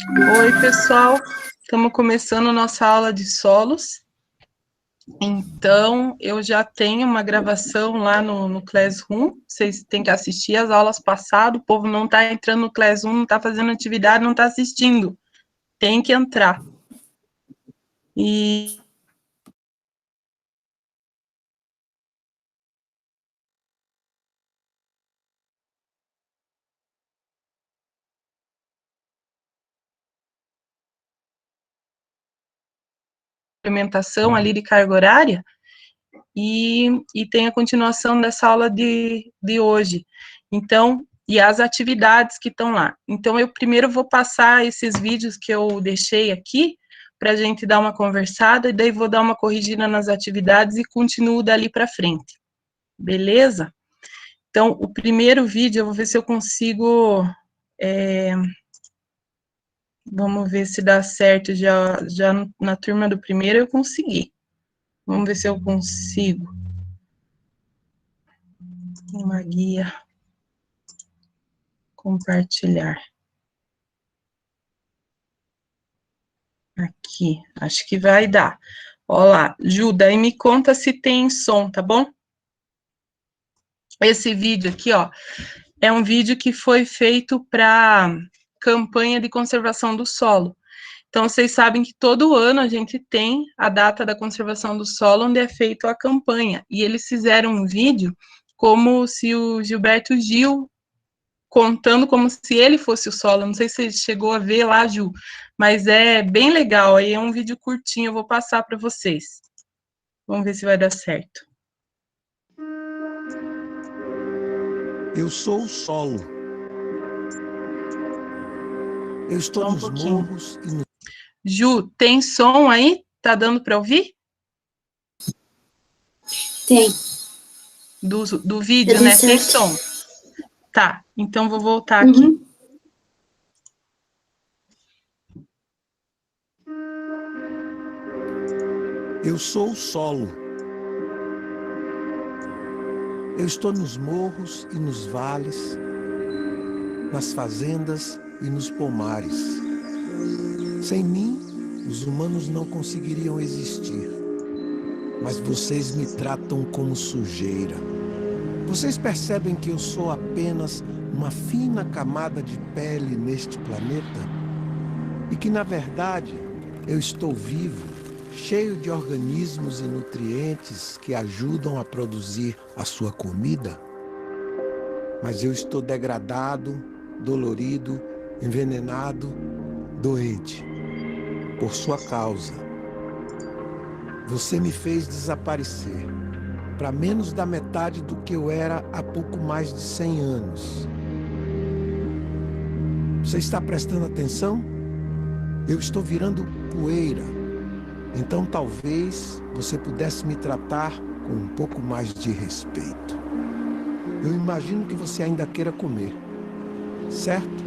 Oi, pessoal. Estamos começando nossa aula de solos. Então, eu já tenho uma gravação lá no Classroom. Vocês têm que assistir as aulas passadas. O povo não está entrando no Classroom, não está fazendo atividade, não está assistindo. Tem que entrar. E implementação ali de carga horária. E tem a continuação dessa aula de hoje. Então, e as atividades que estão lá. Então, eu primeiro vou passar esses vídeos que eu deixei aqui, para a gente dar uma conversada, e daí vou dar uma corrigida nas atividades e continuo dali para frente. Beleza? Então, o primeiro vídeo, eu vou ver se eu consigo... vamos ver se dá certo, já na turma do primeiro eu consegui. Vamos ver se eu consigo. Uma guia. Compartilhar. Aqui, acho que vai dar. Olá, Ju, daí me conta se tem som, tá bom? Esse vídeo aqui, ó, é um vídeo que foi feito para campanha de conservação do solo. Então, vocês sabem que todo ano a gente tem a data da conservação do solo, onde é feita a campanha. E eles fizeram um vídeo como se o Gilberto Gil contando como se ele fosse o solo. Não sei se você chegou a ver lá, Ju, mas é bem legal. Aí é um vídeo curtinho, eu vou passar para vocês. Vamos ver se vai dar certo. Eu sou o solo. Eu estou nos morros e no... Ju, tem som aí? Tá dando para ouvir? Tem. Do vídeo, né? Tem som. Tá, então vou voltar aqui. Eu sou o solo. Eu estou nos morros e nos vales, nas fazendas e nos pomares. Sem mim, os humanos não conseguiriam existir. Mas vocês me tratam como sujeira. Vocês percebem que eu sou apenas uma fina camada de pele neste planeta? E que, na verdade, eu estou vivo, cheio de organismos e nutrientes que ajudam a produzir a sua comida? Mas eu estou degradado, dolorido, envenenado, doente, por sua causa. Você me fez desaparecer para menos da metade do que eu era há pouco mais de 100 anos. Você está prestando atenção? Eu estou virando poeira. Então talvez você pudesse me tratar com um pouco mais de respeito. Eu imagino que você ainda queira comer, certo?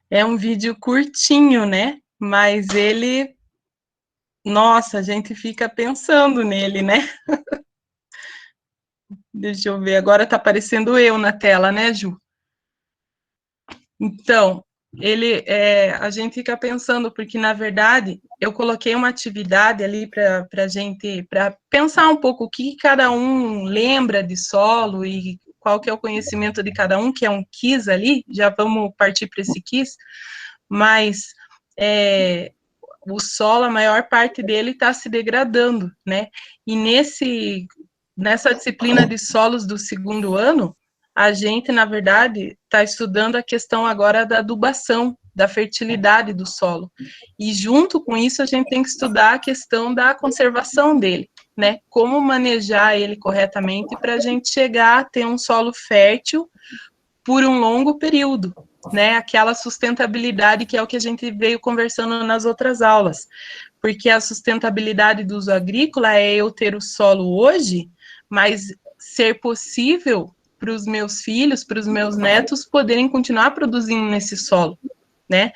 É um vídeo curtinho, né? Mas ele... Nossa, a gente fica pensando nele, né? Deixa eu ver, agora tá aparecendo eu na tela, né, Ju? Então, a gente fica pensando, porque, na verdade, eu coloquei uma atividade ali para a gente, para pensar um pouco o que cada um lembra de solo e qual que é o conhecimento de cada um, que é um quiz ali, já vamos partir para esse quiz, mas o solo, a maior parte dele está se degradando, né? E nessa disciplina de solos do segundo ano, a gente, na verdade, está estudando a questão agora da adubação, da fertilidade do solo. E junto com isso, a gente tem que estudar a questão da conservação dele, né? Como manejar ele corretamente para a gente chegar a ter um solo fértil por um longo período, né? Aquela sustentabilidade que é o que a gente veio conversando nas outras aulas. Porque a sustentabilidade do uso agrícola é eu ter o solo hoje, mas ser possível para os meus filhos, para os meus netos poderem continuar produzindo nesse solo, né?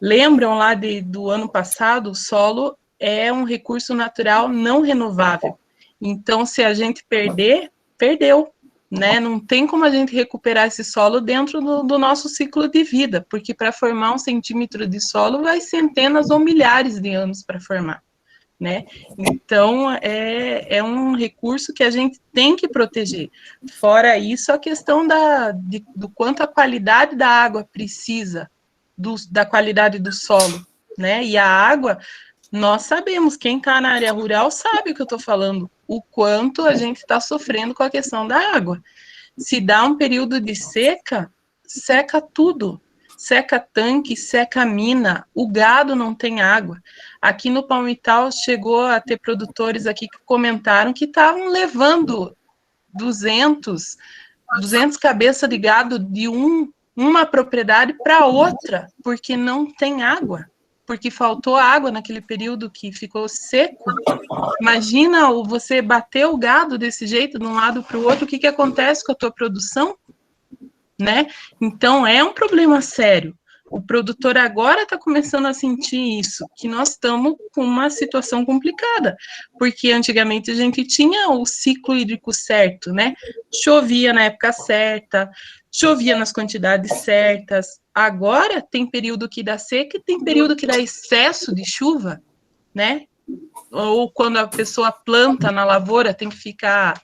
Lembram lá do ano passado, o solo é um recurso natural não renovável. Então, se a gente perder, perdeu, né? Não tem como a gente recuperar esse solo dentro do nosso ciclo de vida, porque para formar 1 centímetro de solo vai centenas ou milhares de anos para formar, né? Então, é um recurso que a gente tem que proteger. Fora isso, a questão do quanto a qualidade da água precisa da qualidade do solo, né? E a água, nós sabemos, quem está na área rural sabe o que eu estou falando, o quanto a gente está sofrendo com a questão da água. Se dá um período de seca, seca tudo. Seca tanque, seca mina, o gado não tem água. Aqui no Palmital chegou a ter produtores aqui que comentaram que estavam levando 200 cabeças de gado de uma propriedade para outra, porque não tem água, porque faltou água naquele período que ficou seco. Imagina você bater o gado desse jeito, de um lado para o outro, o que acontece com a tua produção? Né? Então, é um problema sério. O produtor agora está começando a sentir isso, que nós estamos com uma situação complicada, porque antigamente a gente tinha o ciclo hídrico certo, né? Chovia na época certa, chovia nas quantidades certas. Agora tem período que dá seca e tem período que dá excesso de chuva, né? Ou quando a pessoa planta na lavoura, tem que ficar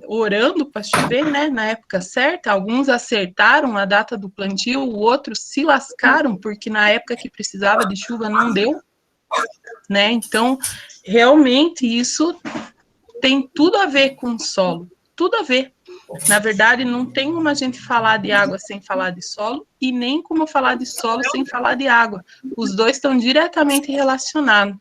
orando para chover, né, na época certa. Alguns acertaram a data do plantio, outros se lascaram, porque na época que precisava de chuva não deu, né? Então, realmente, isso tem tudo a ver com o solo, tudo a ver. Na verdade, não tem como a gente falar de água sem falar de solo, e nem como falar de solo sem falar de água. Os dois estão diretamente relacionados.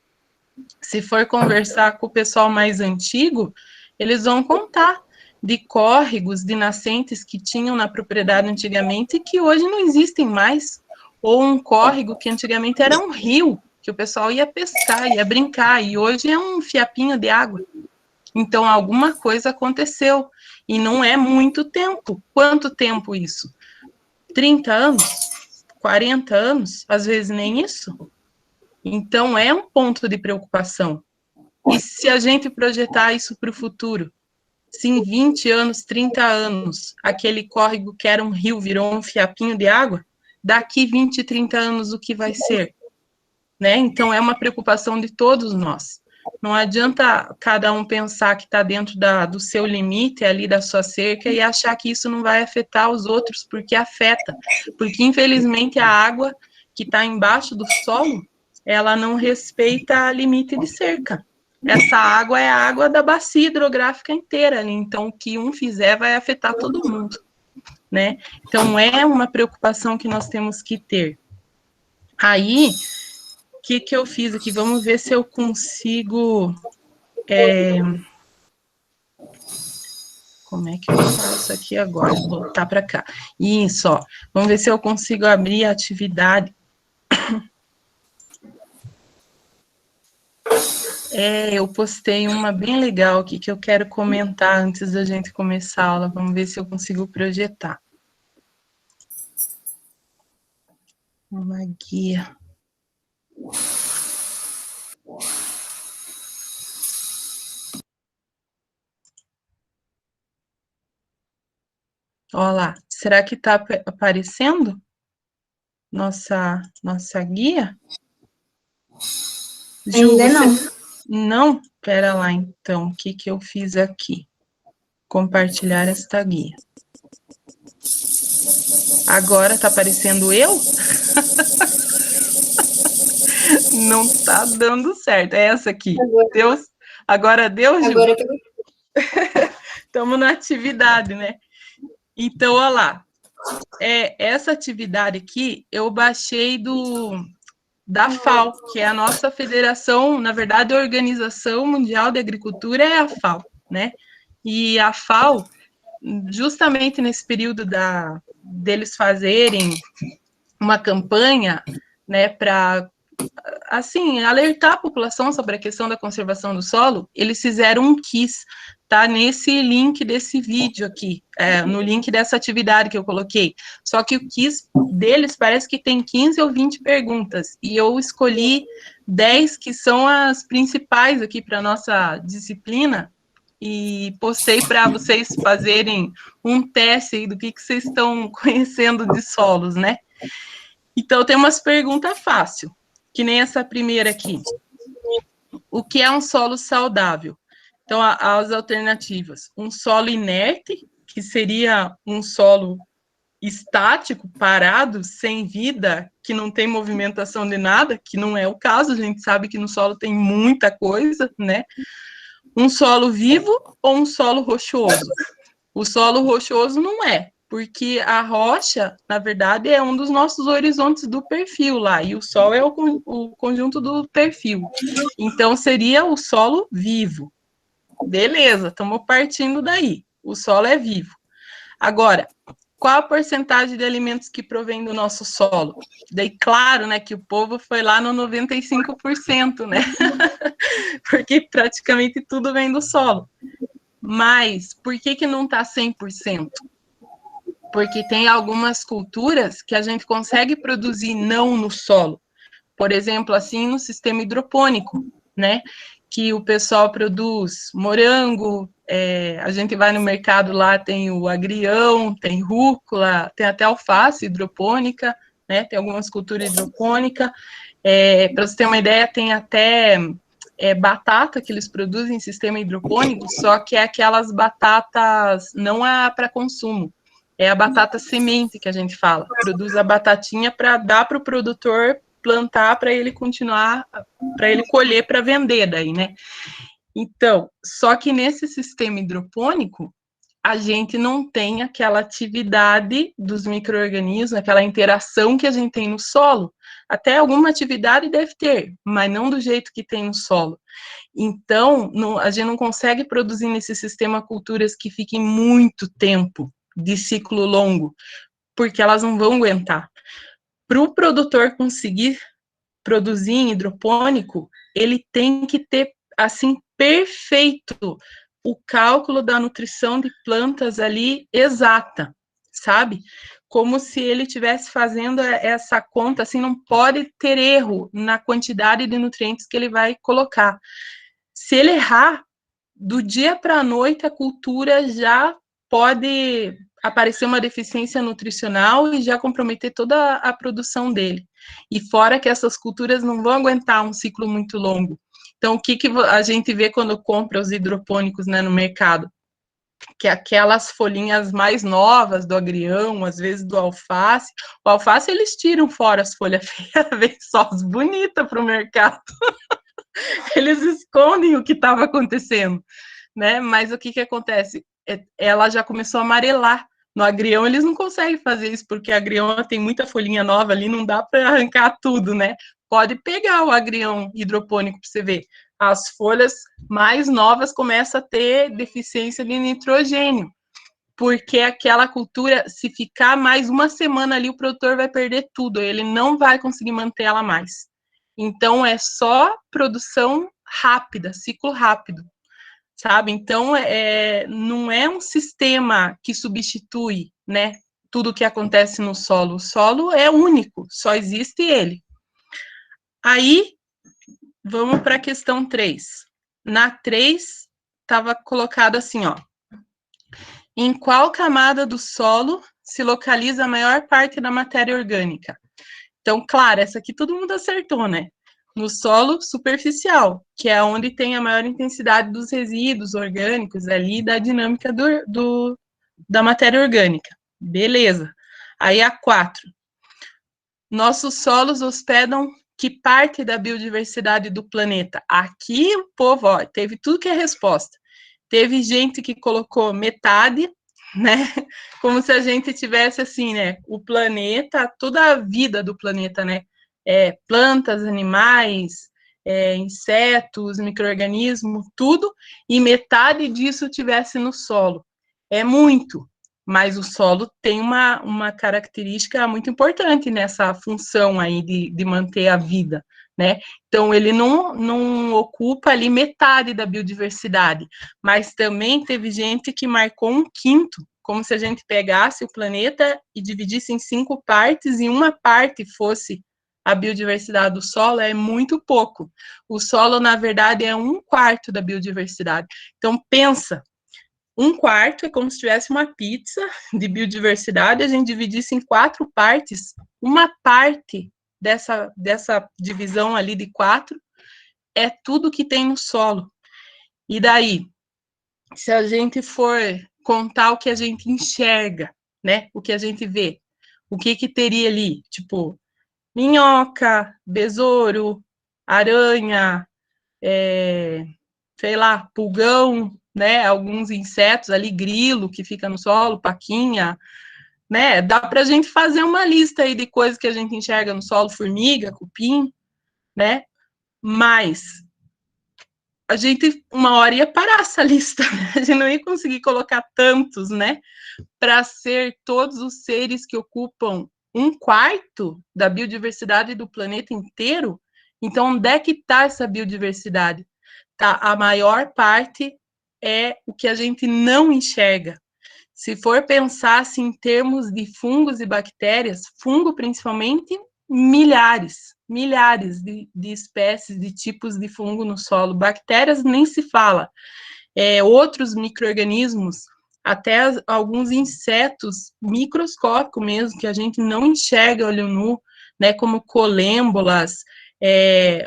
Se for conversar com o pessoal mais antigo, eles vão contar de córregos, de nascentes que tinham na propriedade antigamente e que hoje não existem mais. Ou um córrego que antigamente era um rio, que o pessoal ia pescar, ia brincar, e hoje é um fiapinho de água. Então, alguma coisa aconteceu. E não é muito tempo. Quanto tempo isso? 30 anos? 40 anos? Às vezes nem isso. Então, é um ponto de preocupação. E se a gente projetar isso para o futuro? Se em 20 anos, 30 anos, aquele córrego que era um rio virou um fiapinho de água, daqui 20, 30 anos, o que vai ser? Né? Então, é uma preocupação de todos nós. Não adianta cada um pensar que está dentro do seu limite, ali da sua cerca, e achar que isso não vai afetar os outros, porque afeta. Porque, infelizmente, a água que está embaixo do solo, ela não respeita limite de cerca. Essa água é a água da bacia hidrográfica inteira, então o que um fizer vai afetar todo mundo, né? Então é uma preocupação que nós temos que ter. Aí, o que eu fiz aqui? Vamos ver se eu consigo... Como é que eu faço aqui agora? Vou voltar para cá. Isso, ó. Vamos ver se eu consigo abrir a atividade. Eu postei uma bem legal aqui que eu quero comentar antes da gente começar a aula. Vamos ver se eu consigo projetar. Uma guia. Olha lá, será que está aparecendo nossa guia? Ju, ainda não. Não? Pera lá, então, o que eu fiz aqui? Compartilhar esta guia. Agora está aparecendo eu? Não está dando certo. É essa aqui. Agora deu, Ju? Agora que Estamos na atividade, né? Então, olha lá. Essa atividade aqui, eu baixei da FAO, que é a nossa federação, na verdade, a Organização Mundial de Agricultura é a FAO, né? E a FAO, justamente nesse período deles fazerem uma campanha, né, para, assim, alertar a população sobre a questão da conservação do solo, eles fizeram um quiz tá nesse link desse vídeo aqui, no link dessa atividade que eu coloquei. Só que o quiz deles parece que tem 15 ou 20 perguntas, e eu escolhi 10 que são as principais aqui para a nossa disciplina, e postei para vocês fazerem um teste aí do que vocês estão conhecendo de solos, né? Então, tem umas perguntas fáceis, que nem essa primeira aqui. O que é um solo saudável? Então, as alternativas. Um solo inerte, que seria um solo estático, parado, sem vida, que não tem movimentação de nada, que não é o caso, a gente sabe que no solo tem muita coisa, né? Um solo vivo ou um solo rochoso? O solo rochoso não é, porque a rocha, na verdade, é um dos nossos horizontes do perfil lá, e o Sol é o conjunto do perfil. Então, seria o solo vivo. Beleza, estamos partindo daí. O solo é vivo. Agora, qual a porcentagem de alimentos que provém do nosso solo? Daí, claro, né, que o povo foi lá no 95%, né? Porque praticamente tudo vem do solo. Mas, por que não está 100%? Porque tem algumas culturas que a gente consegue produzir não no solo. Por exemplo, assim, no sistema hidropônico, né? Que o pessoal produz morango, a gente vai no mercado lá, tem o agrião, tem rúcula, tem até alface hidropônica, né? Tem algumas culturas hidropônicas. Para você ter uma ideia, tem até batata que eles produzem em sistema hidropônico, só que é aquelas batatas não para consumo, é a batata semente que a gente fala, produz a batatinha para dar para o produtor plantar para ele continuar, para ele colher para vender daí, né? Então, só que nesse sistema hidropônico, a gente não tem aquela atividade dos micro-organismos, aquela interação que a gente tem no solo. Até alguma atividade deve ter, mas não do jeito que tem no solo. Então, a gente não consegue produzir nesse sistema culturas que fiquem muito tempo de ciclo longo, porque elas não vão aguentar. Para o produtor conseguir produzir em hidropônico, ele tem que ter, assim, perfeito o cálculo da nutrição de plantas ali exata, sabe? Como se ele estivesse fazendo essa conta, assim, não pode ter erro na quantidade de nutrientes que ele vai colocar. Se ele errar, do dia para a noite, a cultura já pode aparecer uma deficiência nutricional e já comprometer toda a produção dele. E fora que essas culturas não vão aguentar um ciclo muito longo. Então, o que a gente vê quando compra os hidropônicos, né, no mercado? Que aquelas folhinhas mais novas do agrião, às vezes do alface. O alface, eles tiram fora as folhas feias, vem só as bonitas para o mercado. Eles escondem o que estava acontecendo, né? Mas o que acontece? Ela já começou a amarelar. No agrião eles não conseguem fazer isso, porque a agrião tem muita folhinha nova ali, não dá para arrancar tudo, né? Pode pegar o agrião hidropônico para você ver. As folhas mais novas começam a ter deficiência de nitrogênio, porque aquela cultura, se ficar mais uma semana ali, o produtor vai perder tudo, ele não vai conseguir manter ela mais. Então, é só produção rápida, ciclo rápido, sabe? Então, não é um sistema que substitui, né, tudo que acontece no solo. O solo é único, só existe ele. Aí, vamos para a questão 3. Na 3, estava colocado assim, ó. Em qual camada do solo se localiza a maior parte da matéria orgânica? Então, claro, essa aqui todo mundo acertou, né? No solo superficial, que é onde tem a maior intensidade dos resíduos orgânicos ali, da dinâmica da matéria orgânica. Beleza. Aí a 4. Nossos solos hospedam que parte da biodiversidade do planeta? Aqui o povo, ó, teve tudo que é resposta. Teve gente que colocou metade, né? Como se a gente tivesse assim, né? O planeta, toda a vida do planeta, né? Plantas, animais, insetos, micro-organismos, tudo, e metade disso tivesse no solo. É muito. mas o solo tem uma característica muito importante nessa função aí de manter a vida, né? Então, ele não ocupa ali metade da biodiversidade, mas também teve gente que marcou um quinto, como se a gente pegasse o planeta e dividisse em 5 partes, e uma parte fosse a biodiversidade do solo, é muito pouco. O solo, na verdade, é 1/4 da biodiversidade. Então, pensa, 1/4 é como se tivesse uma pizza de biodiversidade, a gente dividisse em 4 partes, uma parte dessa divisão ali de 4 é tudo que tem no solo. E daí, se a gente for contar o que a gente enxerga, né, o que a gente vê, o que teria ali? Tipo, minhoca, besouro, aranha, sei lá, pulgão, né, alguns insetos ali, grilo que fica no solo, paquinha, né, dá para a gente fazer uma lista aí de coisas que a gente enxerga no solo, formiga, cupim, né, mas a gente uma hora ia parar essa lista, né? A gente não ia conseguir colocar tantos, né, para ser todos os seres que ocupam 1/4 da biodiversidade do planeta inteiro. Então, onde é que está essa biodiversidade? Tá, a maior parte é o que a gente não enxerga. Se for pensar assim, em termos de fungos e bactérias, fungo principalmente, milhares de espécies, de tipos de fungo no solo. Bactérias nem se fala. Outros micro-organismos, até alguns insetos microscópicos mesmo, que a gente não enxerga a olho nu, né, como colêmbolas,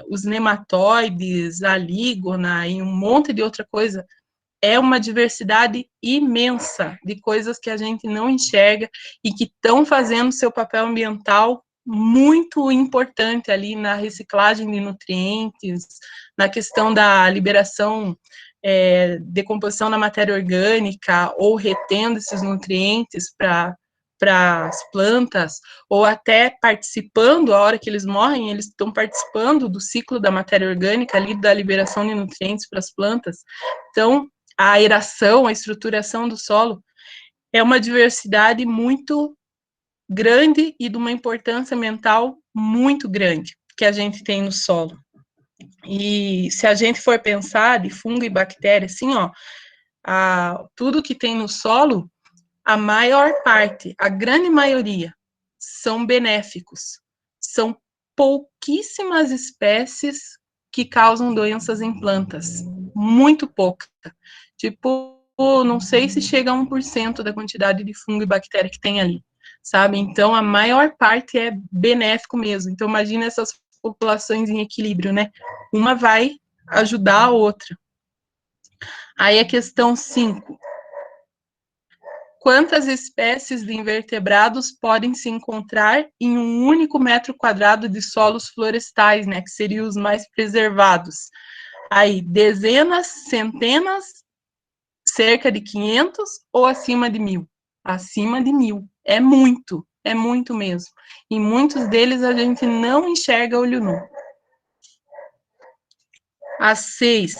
os nematóides, a lígona e um monte de outra coisa. É uma diversidade imensa de coisas que a gente não enxerga e que estão fazendo seu papel ambiental muito importante ali na reciclagem de nutrientes, na questão da liberação, decomposição da matéria orgânica, ou retendo esses nutrientes para as plantas, ou até participando, a hora que eles morrem, eles estão participando do ciclo da matéria orgânica ali, da liberação de nutrientes para as plantas. Então, a aeração, a estruturação do solo, é uma diversidade muito grande e de uma importância ambiental muito grande que a gente tem no solo. E se a gente for pensar de fungo e bactéria, assim, ó, tudo que tem no solo, a maior parte, a grande maioria, são benéficos. São pouquíssimas espécies que causam doenças em plantas. Muito pouca. Tipo, não sei se chega a 1% da quantidade de fungo e bactéria que tem ali, sabe? Então, a maior parte é benéfico mesmo. Então, imagina essas populações em equilíbrio, né? Uma vai ajudar a outra. Aí a questão 5. Quantas espécies de invertebrados podem se encontrar em um único metro quadrado de solos florestais, né? Que seriam os mais preservados. Aí, dezenas, centenas, cerca de 500 ou acima de 1.000? Acima de 1.000. É muito mesmo. E muitos deles a gente não enxerga a olho nu. A 6.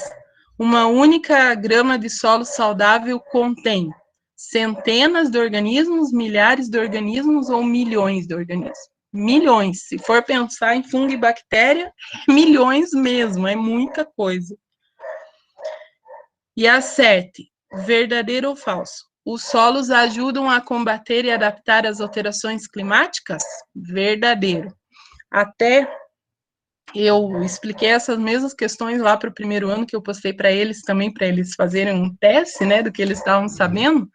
Uma única grama de solo saudável contém centenas de organismos, milhares de organismos ou milhões de organismos? Milhões. Se for pensar em fungo e bactéria, milhões mesmo, é muita coisa. E a 7. Verdadeiro ou falso? Os solos ajudam a combater e adaptar as alterações climáticas? Verdadeiro. Até eu expliquei essas mesmas questões lá para o primeiro ano, que eu postei para eles também, para eles fazerem um teste, né, do que eles estavam sabendo,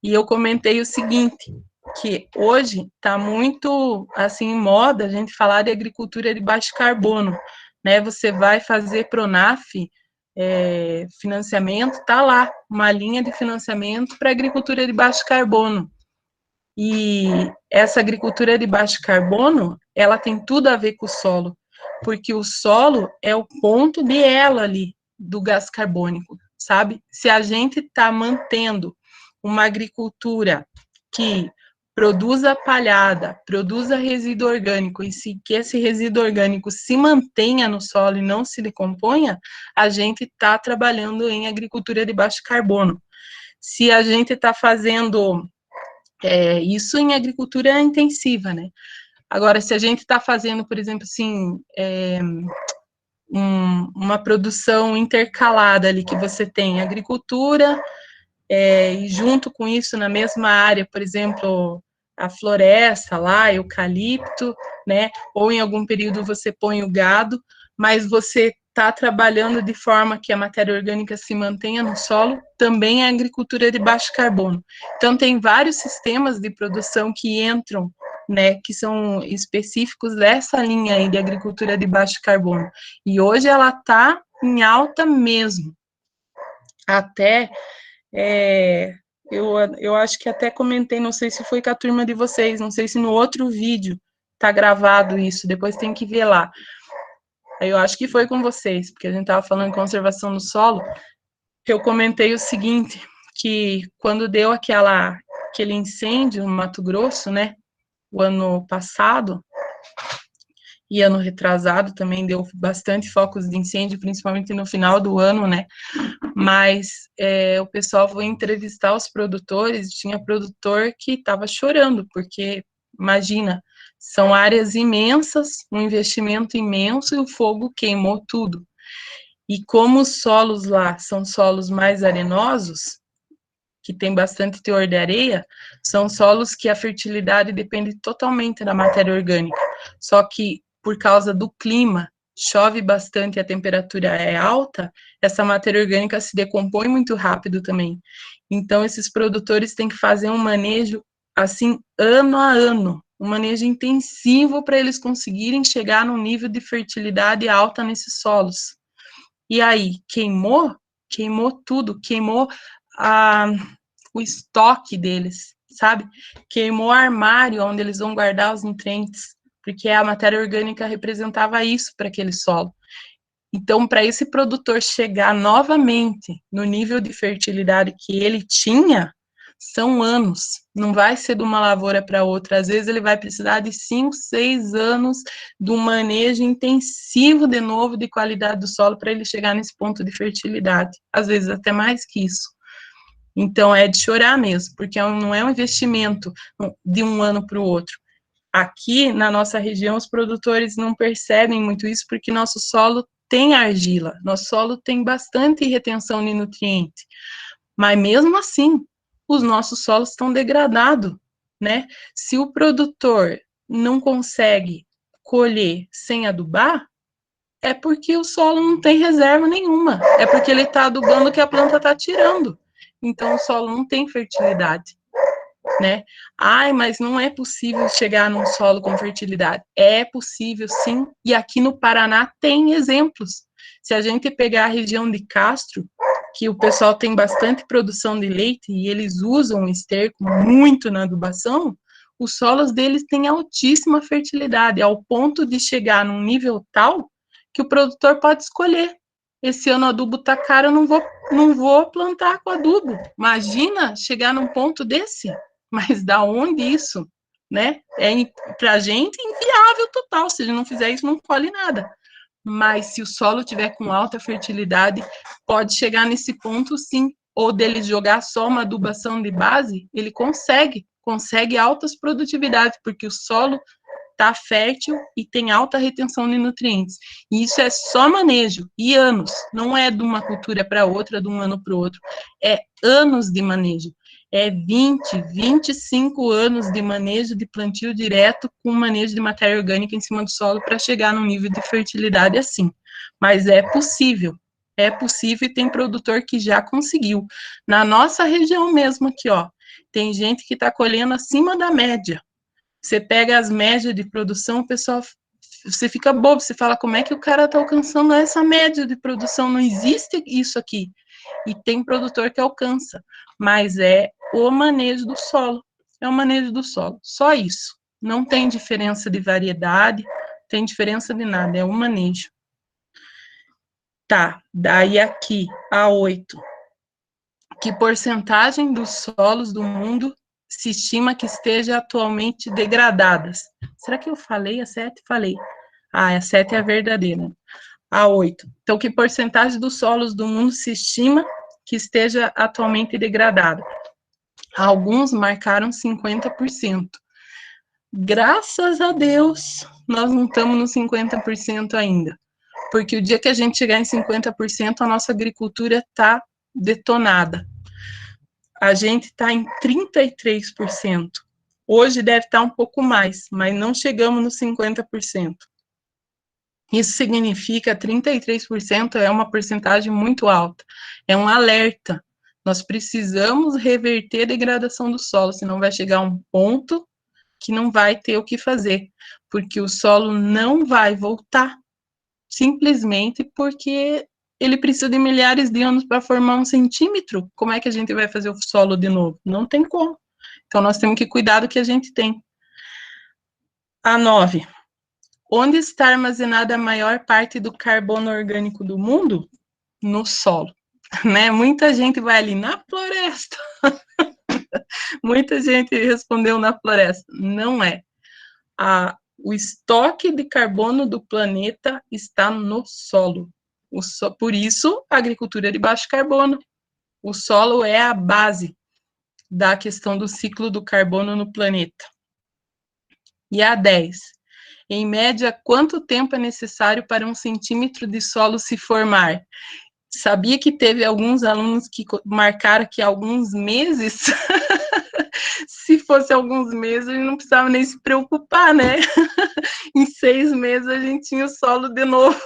e eu comentei o seguinte, que hoje está muito, assim, em moda a gente falar de agricultura de baixo carbono, né, você vai fazer Pronaf, financiamento, tá lá, uma linha de financiamento para agricultura de baixo carbono, e essa agricultura de baixo carbono, ela tem tudo a ver com o solo, porque o solo é o ponto de elo ali do gás carbônico, sabe? Se a gente está mantendo uma agricultura que produza palhada, produza resíduo orgânico, e que esse resíduo orgânico se mantenha no solo e não se decomponha, a gente está trabalhando em agricultura de baixo carbono. Se a gente está fazendo Isso em agricultura intensiva, né? Agora, se a gente está fazendo, por exemplo, assim, uma produção intercalada ali, que você tem agricultura, e junto com isso, na mesma área, por exemplo, a floresta lá, eucalipto, né? Ou em algum período você põe o gado, mas você está trabalhando de forma que a matéria orgânica se mantenha no solo, também é agricultura de baixo carbono. Então, tem vários sistemas de produção que entram, né, que são específicos dessa linha aí de agricultura de baixo carbono. E hoje ela está em alta mesmo. Até eu acho que até comentei, não sei se foi com a turma de vocês, não sei se no outro vídeo tá gravado isso, depois tem que ver lá. Eu acho que foi com vocês, porque a gente estava falando de conservação do solo, eu comentei o seguinte, que quando deu aquele incêndio no Mato Grosso, né, o ano passado, e ano retrasado também deu bastante focos de incêndio, principalmente no final do ano, né, mas o pessoal foi entrevistar os produtores, tinha produtor que estava chorando, porque, imagina, são áreas imensas, um investimento imenso e o fogo queimou tudo. E como os solos lá são solos mais arenosos, que tem bastante teor de areia, são solos que a fertilidade depende totalmente da matéria orgânica. Só que, por causa do clima, chove bastante e a temperatura é alta, essa matéria orgânica se decompõe muito rápido também. Então, esses produtores têm que fazer um manejo, assim, ano a ano, um manejo intensivo para eles conseguirem chegar num nível de fertilidade alta nesses solos. E aí, queimou tudo, queimou a, o estoque deles, sabe? Queimou o armário onde eles vão guardar os nutrientes, porque a matéria orgânica representava isso para aquele solo. Então, para esse produtor chegar novamente no nível de fertilidade que ele tinha, são anos, não vai ser de uma lavoura para outra. Às vezes ele vai precisar de 5, 6 anos de um manejo intensivo de novo de qualidade do solo para ele chegar nesse ponto de fertilidade. Às vezes até mais que isso. Então é de chorar mesmo, porque não é um investimento de um ano para o outro. Aqui na nossa região os produtores não percebem muito isso porque nosso solo tem argila, nosso solo tem bastante retenção de nutriente, mas mesmo assim os nossos solos estão degradados, né? Se o produtor não consegue colher sem adubar, é porque o solo não tem reserva nenhuma, é porque ele está adubando o que a planta está tirando. Então o solo não tem fertilidade, né? Ai, mas não é possível chegar num solo com fertilidade. É possível, sim, e aqui no Paraná tem exemplos. Se a gente pegar a região de Castro, que o pessoal tem bastante produção de leite e eles usam o esterco muito na adubação, os solos deles têm altíssima fertilidade, ao ponto de chegar num nível tal que o produtor pode escolher. Esse ano o adubo tá caro, eu não vou plantar com adubo. Imagina chegar num ponto desse. Mas da onde isso, né? Para a gente inviável total. Se ele não fizer isso, não colhe nada. Mas se o solo tiver com alta fertilidade, pode chegar nesse ponto, sim. Ou dele jogar só uma adubação de base, ele consegue altas produtividades, porque o solo está fértil e tem alta retenção de nutrientes. E isso é só manejo, e anos, não é de uma cultura para outra, de um ano para o outro, é anos de manejo. É 20, 25 anos de manejo de plantio direto com manejo de matéria orgânica em cima do solo para chegar num nível de fertilidade assim. Mas é possível e tem produtor que já conseguiu. Na nossa região mesmo aqui, ó, tem gente que está colhendo acima da média. Você pega as médias de produção, o pessoal, você fica bobo, você fala, como é que o cara está alcançando essa média de produção? Não existe isso aqui. E tem produtor que alcança, mas é o manejo do solo. É o manejo do solo, só isso. Não tem diferença de variedade, tem diferença de nada, é o manejo. Tá, daí aqui, a 8. Que porcentagem dos solos do mundo se estima que esteja atualmente degradadas? Será que eu falei a 7? Falei. A 7 é a verdadeira. A 8. Então, que porcentagem dos solos do mundo se estima que esteja atualmente degradada? Alguns marcaram 50%. Graças a Deus, nós não estamos no 50% ainda, porque o dia que a gente chegar em 50%, a nossa agricultura está detonada. A gente está em 33%. Hoje deve estar um pouco mais, mas não chegamos nos 50%. Isso significa 33% é uma porcentagem muito alta. É um alerta. Nós precisamos reverter a degradação do solo, senão vai chegar um ponto que não vai ter o que fazer, porque o solo não vai voltar, simplesmente porque ele precisa de milhares de anos para formar 1 centímetro. Como é que a gente vai fazer o solo de novo? Não tem como. Então, nós temos que cuidar do que a gente tem. A 9. Onde está armazenada a maior parte do carbono orgânico do mundo? No solo. Né? Muita gente vai ali na floresta. Muita gente respondeu na floresta. Não é. O estoque de carbono do planeta está no solo. Por isso, a agricultura é de baixo carbono. O solo é a base da questão do ciclo do carbono no planeta. E a 10. Em média, quanto tempo é necessário para 1 centímetro de solo se formar? Sabia que teve alguns alunos que marcaram que alguns meses? Se fosse alguns meses, a gente não precisava nem se preocupar, né? Em 6 meses a gente tinha o solo de novo.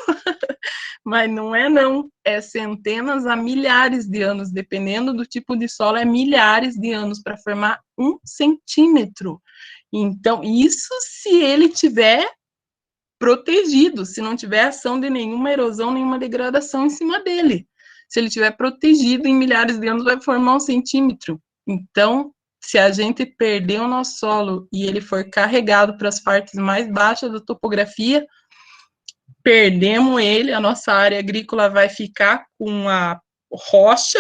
Mas não é não, é centenas a milhares de anos, dependendo do tipo de solo, é milhares de anos para formar 1 centímetro. Então, isso se ele tiver protegido, se não tiver ação de nenhuma erosão, nenhuma degradação em cima dele. Se ele tiver protegido, em milhares de anos vai formar 1 centímetro. Então, se a gente perder o nosso solo e ele for carregado para as partes mais baixas da topografia, perdemos ele, a nossa área agrícola vai ficar com a rocha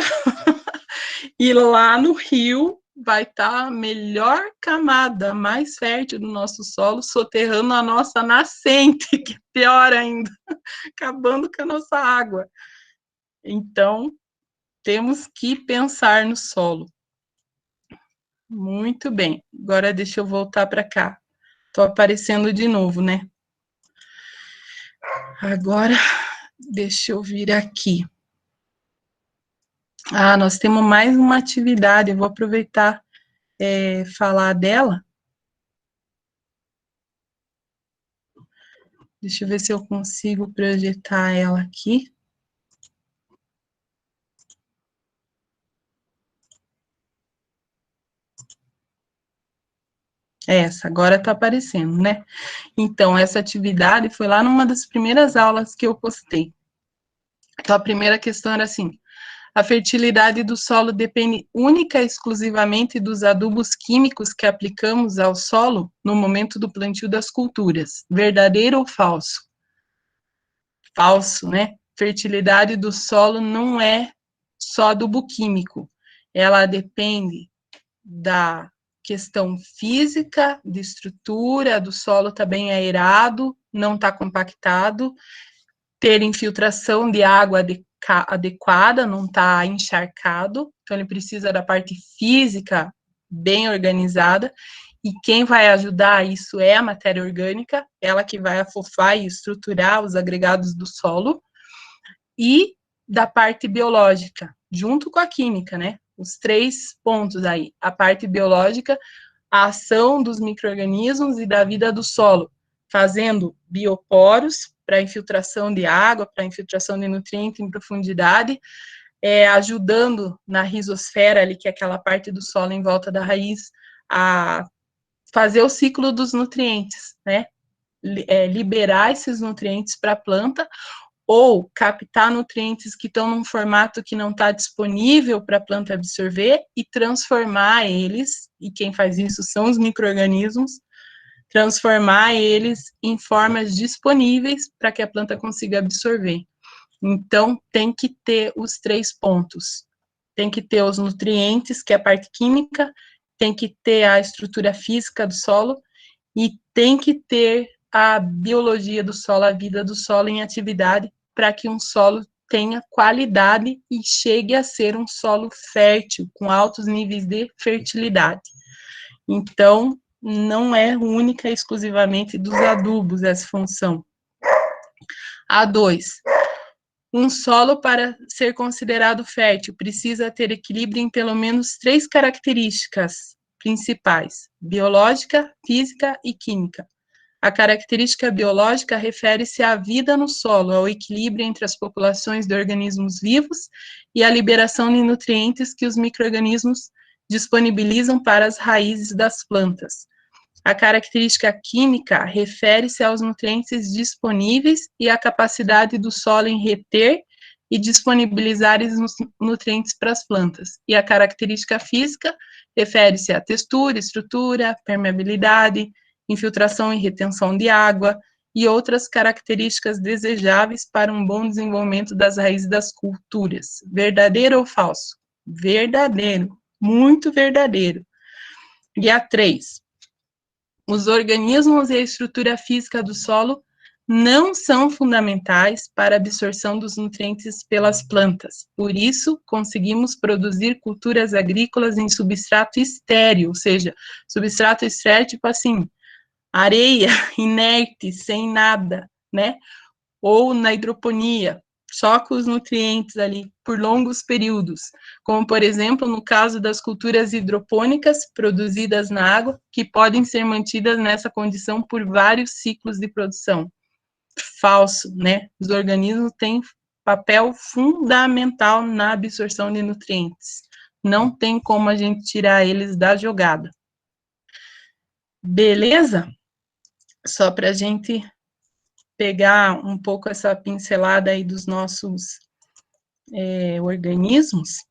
e lá no rio vai estar a melhor camada, mais fértil do nosso solo, soterrando a nossa nascente, que é pior ainda, acabando com a nossa água. Então, temos que pensar no solo. Muito bem. Agora deixa eu voltar para cá. Estou aparecendo de novo, né? Agora, deixa eu vir aqui. Nós temos mais uma atividade, eu vou aproveitar falar dela. Deixa eu ver se eu consigo projetar ela aqui. Essa, agora está aparecendo, né? Então, essa atividade foi lá numa das primeiras aulas que eu postei. Então, a primeira questão era assim: a fertilidade do solo depende única e exclusivamente dos adubos químicos que aplicamos ao solo no momento do plantio das culturas. Verdadeiro ou falso? Falso, né? Fertilidade do solo não é só adubo químico. Ela depende da questão física, de estrutura, do solo estar bem aerado, não estar compactado, ter infiltração de água adequada, não estar encharcado, então ele precisa da parte física bem organizada, e quem vai ajudar isso é a matéria orgânica, ela que vai afofar e estruturar os agregados do solo, e da parte biológica, junto com a química, né? Os 3 pontos aí, a parte biológica, a ação dos micro-organismos e da vida do solo, fazendo bioporos para infiltração de água, para infiltração de nutrientes em profundidade, ajudando na rizosfera ali, que é aquela parte do solo em volta da raiz, a fazer o ciclo dos nutrientes, né? Liberar esses nutrientes para a planta, ou captar nutrientes que estão num formato que não está disponível para a planta absorver e transformar eles, e quem faz isso são os micro-organismos, transformar eles em formas disponíveis para que a planta consiga absorver. Então, tem que ter os 3 pontos. Tem que ter os nutrientes, que é a parte química, tem que ter a estrutura física do solo e tem que ter a biologia do solo, a vida do solo em atividade, para que um solo tenha qualidade e chegue a ser um solo fértil, com altos níveis de fertilidade. Então, não é única e exclusivamente dos adubos essa função. A2. Um solo, para ser considerado fértil, precisa ter equilíbrio em pelo menos 3 características principais: biológica, física e química. A característica biológica refere-se à vida no solo, ao equilíbrio entre as populações de organismos vivos e a liberação de nutrientes que os micro-organismos disponibilizam para as raízes das plantas. A característica química refere-se aos nutrientes disponíveis e à capacidade do solo em reter e disponibilizar os nutrientes para as plantas. E a característica física refere-se à textura, estrutura, permeabilidade, infiltração e retenção de água e outras características desejáveis para um bom desenvolvimento das raízes das culturas. Verdadeiro ou falso? Verdadeiro, muito verdadeiro. E a 3. Os organismos e a estrutura física do solo não são fundamentais para a absorção dos nutrientes pelas plantas. Por isso, conseguimos produzir culturas agrícolas em substrato estéril, ou seja, substrato estéril, tipo assim, areia inerte, sem nada, né? Ou na hidroponia, só com os nutrientes ali por longos períodos, como, por exemplo, no caso das culturas hidropônicas produzidas na água, que podem ser mantidas nessa condição por vários ciclos de produção. Falso, né? Os organismos têm papel fundamental na absorção de nutrientes. Não tem como a gente tirar eles da jogada. Beleza? Só para a gente pegar um pouco essa pincelada aí dos nossos organismos.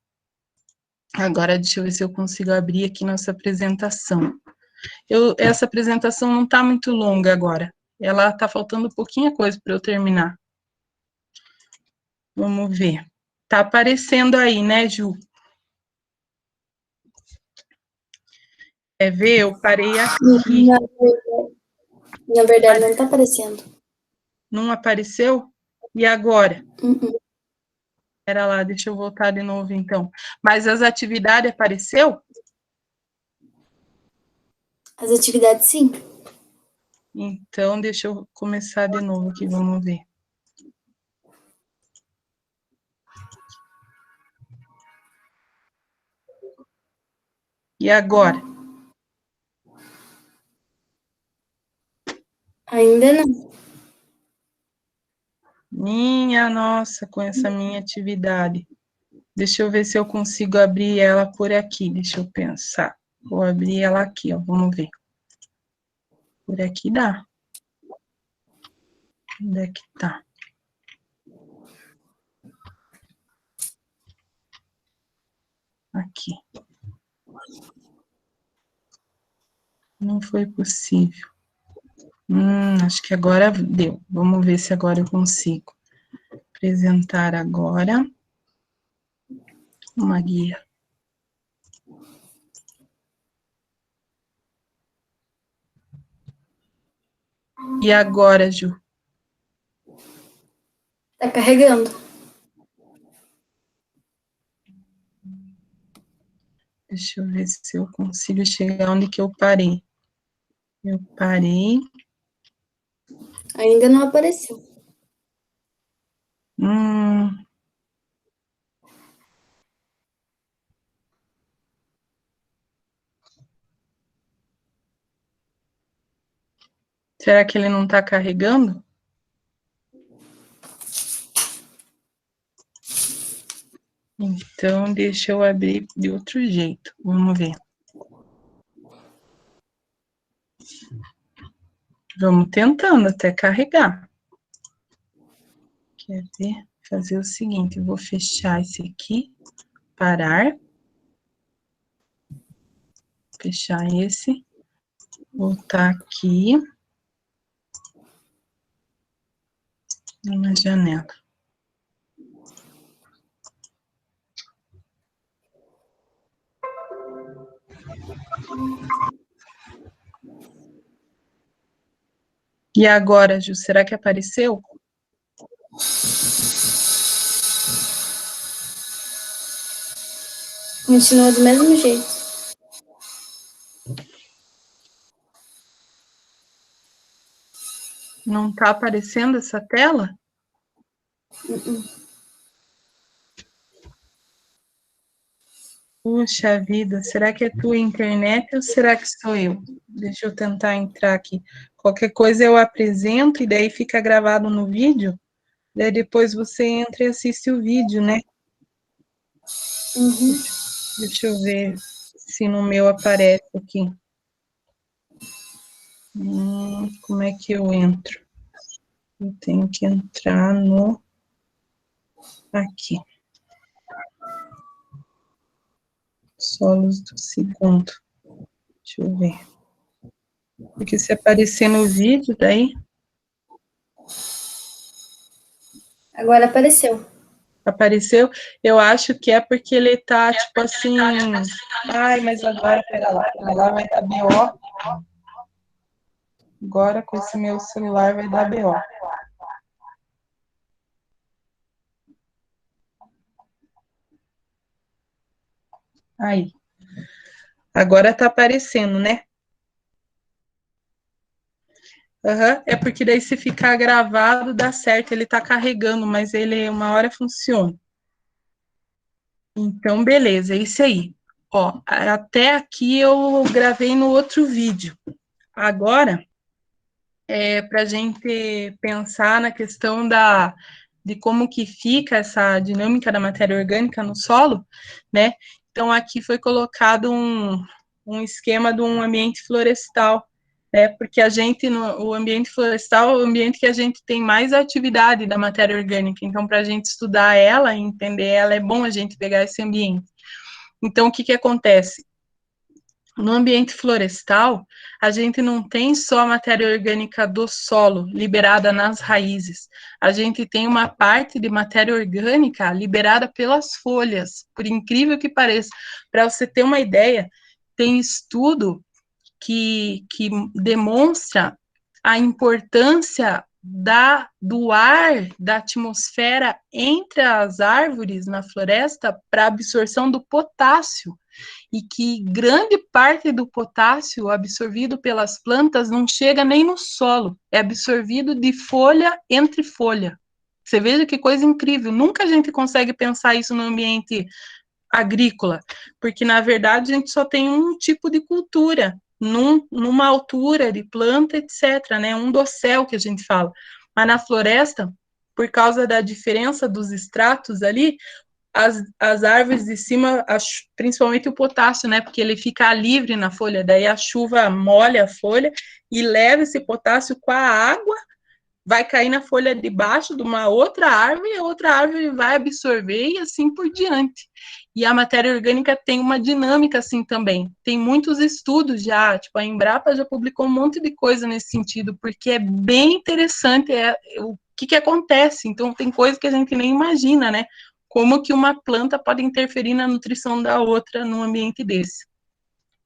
Agora, deixa eu ver se eu consigo abrir aqui nossa apresentação. Essa apresentação não está muito longa agora. Ela está faltando pouquinha coisa para eu terminar. Vamos ver. Está aparecendo aí, né, Ju? Quer ver? Eu parei aqui. Na verdade, não está aparecendo. Não apareceu? E agora? Uhum. Pera lá, deixa eu voltar de novo, então. Mas as atividades apareceu? As atividades, sim. Então, deixa eu começar de novo aqui, vamos ver. E agora? Ainda não. Minha nossa, com essa minha atividade. Deixa eu ver se eu consigo abrir ela por aqui, deixa eu pensar. Vou abrir ela aqui, ó, vamos ver. Por aqui dá. Onde é que tá? Aqui. Não foi possível. Acho que agora deu. Vamos ver se agora eu consigo. Apresentar agora uma guia. E agora, Ju? Está carregando. Deixa eu ver se eu consigo chegar onde que eu parei. Eu parei. Ainda não apareceu. Será que ele não está carregando? Então, deixa eu abrir de outro jeito. Vamos ver. Vamos tentando até carregar. Quer ver? Fazer o seguinte, eu vou fechar esse aqui, parar. Fechar esse. Voltar aqui. Na janela. E agora, Ju, será que apareceu? Continua do mesmo jeito. Não está aparecendo essa tela? Puxa vida, será que é tua internet ou será que sou eu? Deixa eu tentar entrar aqui. Qualquer coisa eu apresento e daí fica gravado no vídeo. Daí depois você entra e assiste o vídeo, né? Uhum. Deixa eu ver se no meu aparece aqui. Como é que eu entro? Eu tenho que entrar no... Aqui. Solos do segundo. Deixa eu ver. Porque se aparecer no vídeo, daí... Agora apareceu. Apareceu, eu acho que é porque ele tá, tipo assim... Ai, mas agora, pera lá vai dar BO. Agora, com esse meu celular, vai dar BO. Aí. Agora tá aparecendo, né? Uhum. É porque daí se ficar gravado, dá certo. Ele tá carregando, mas ele uma hora funciona. Então, beleza, é isso aí. Ó, até aqui eu gravei no outro vídeo. Agora, para a gente pensar na questão de como que fica essa dinâmica da matéria orgânica no solo, né? Então, aqui foi colocado um esquema de um ambiente florestal, né? Porque o ambiente florestal é o ambiente que a gente tem mais atividade da matéria orgânica. Então, para a gente estudar ela, entender ela, é bom a gente pegar esse ambiente. Então, o que acontece? No ambiente florestal, a gente não tem só a matéria orgânica do solo liberada nas raízes. A gente tem uma parte de matéria orgânica liberada pelas folhas, por incrível que pareça. Para você ter uma ideia, tem estudo que demonstra a importância do ar, da atmosfera entre as árvores na floresta para a absorção do potássio, e que grande parte do potássio absorvido pelas plantas não chega nem no solo, é absorvido de folha entre folha. Você veja que coisa incrível, nunca a gente consegue pensar isso no ambiente agrícola, porque na verdade a gente só tem um tipo de cultura, numa altura de planta, etc., né? Um dossel que a gente fala. Mas na floresta, por causa da diferença dos estratos ali, as árvores de cima, principalmente o potássio, né? Porque ele fica livre na folha, daí a chuva molha a folha e leva esse potássio com a água, vai cair na folha de baixo de uma outra árvore, e a outra árvore vai absorver e assim por diante. E a matéria orgânica tem uma dinâmica assim também. Tem muitos estudos já, tipo, a Embrapa já publicou um monte de coisa nesse sentido, porque é bem interessante o que acontece. Então, tem coisa que a gente nem imagina, né? Como que uma planta pode interferir na nutrição da outra num ambiente desse.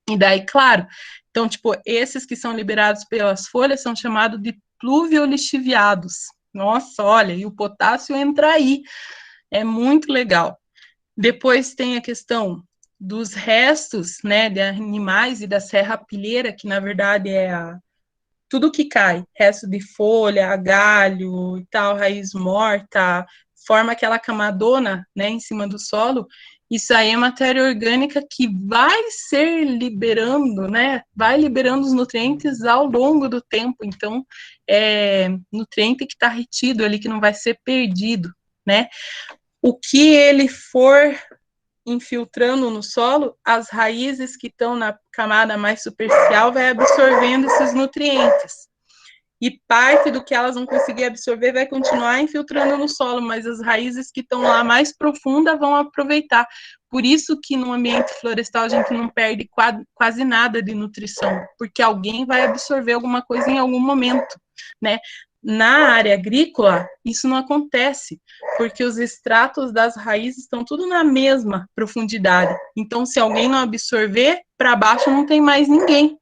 E daí, claro, então, tipo, esses que são liberados pelas folhas são chamados de pluviolixiviados. Nossa, olha, e o potássio entra aí. É muito legal. Depois tem a questão dos restos, né, de animais e da serrapilheira, que na verdade é tudo que cai, resto de folha, galho e tal, raiz morta, forma aquela camadona, né, em cima do solo. Isso aí é matéria orgânica que vai ser liberando, né, vai liberando os nutrientes ao longo do tempo. Então, é nutriente que está retido ali, que não vai ser perdido, né. O que ele for infiltrando no solo, as raízes que estão na camada mais superficial vai absorvendo esses nutrientes. E parte do que elas vão conseguir absorver vai continuar infiltrando no solo, mas as raízes que estão lá mais profundas vão aproveitar. Por isso que no ambiente florestal a gente não perde quase nada de nutrição, porque alguém vai absorver alguma coisa em algum momento, né? Na área agrícola, isso não acontece, porque os estratos das raízes estão tudo na mesma profundidade. Então, se alguém não absorver, para baixo não tem mais ninguém.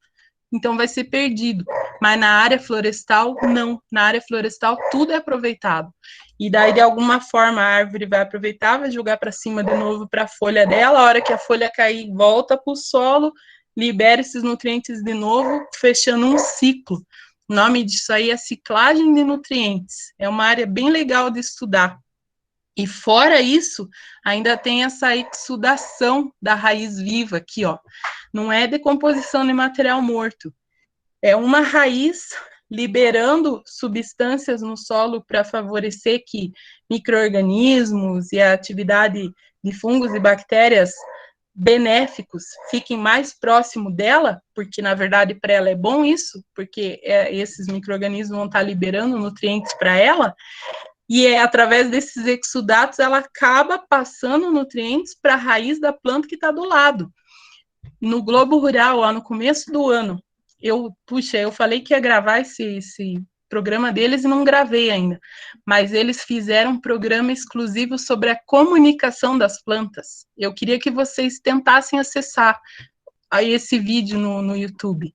Então, vai ser perdido. Mas na área florestal, não. Na área florestal, tudo é aproveitado. E daí, de alguma forma, a árvore vai aproveitar, vai jogar para cima de novo para a folha dela, a hora que a folha cair, volta para o solo, libera esses nutrientes de novo, fechando um ciclo. O nome disso aí é ciclagem de nutrientes. É uma área bem legal de estudar. E fora isso, ainda tem essa exudação da raiz viva aqui, ó. Não é decomposição de material morto. É uma raiz liberando substâncias no solo para favorecer que micro-organismos e a atividade de fungos e bactérias benéficos fiquem mais próximo dela, porque na verdade para ela é bom isso, porque esses micro-organismos vão estar liberando nutrientes para ela, e através desses exudatos ela acaba passando nutrientes para a raiz da planta que está do lado. No Globo Rural, lá no começo do ano, eu falei que ia gravar esse programa deles e não gravei ainda, mas eles fizeram um programa exclusivo sobre a comunicação das plantas. Eu queria que vocês tentassem acessar aí esse vídeo no YouTube.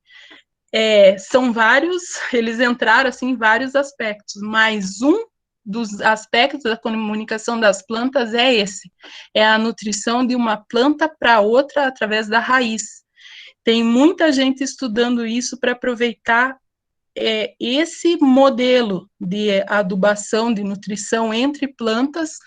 São vários, eles entraram assim em vários aspectos, mas um dos aspectos da comunicação das plantas é esse, é a nutrição de uma planta para outra através da raiz. Tem muita gente estudando isso para aproveitar esse modelo de adubação, de nutrição entre plantas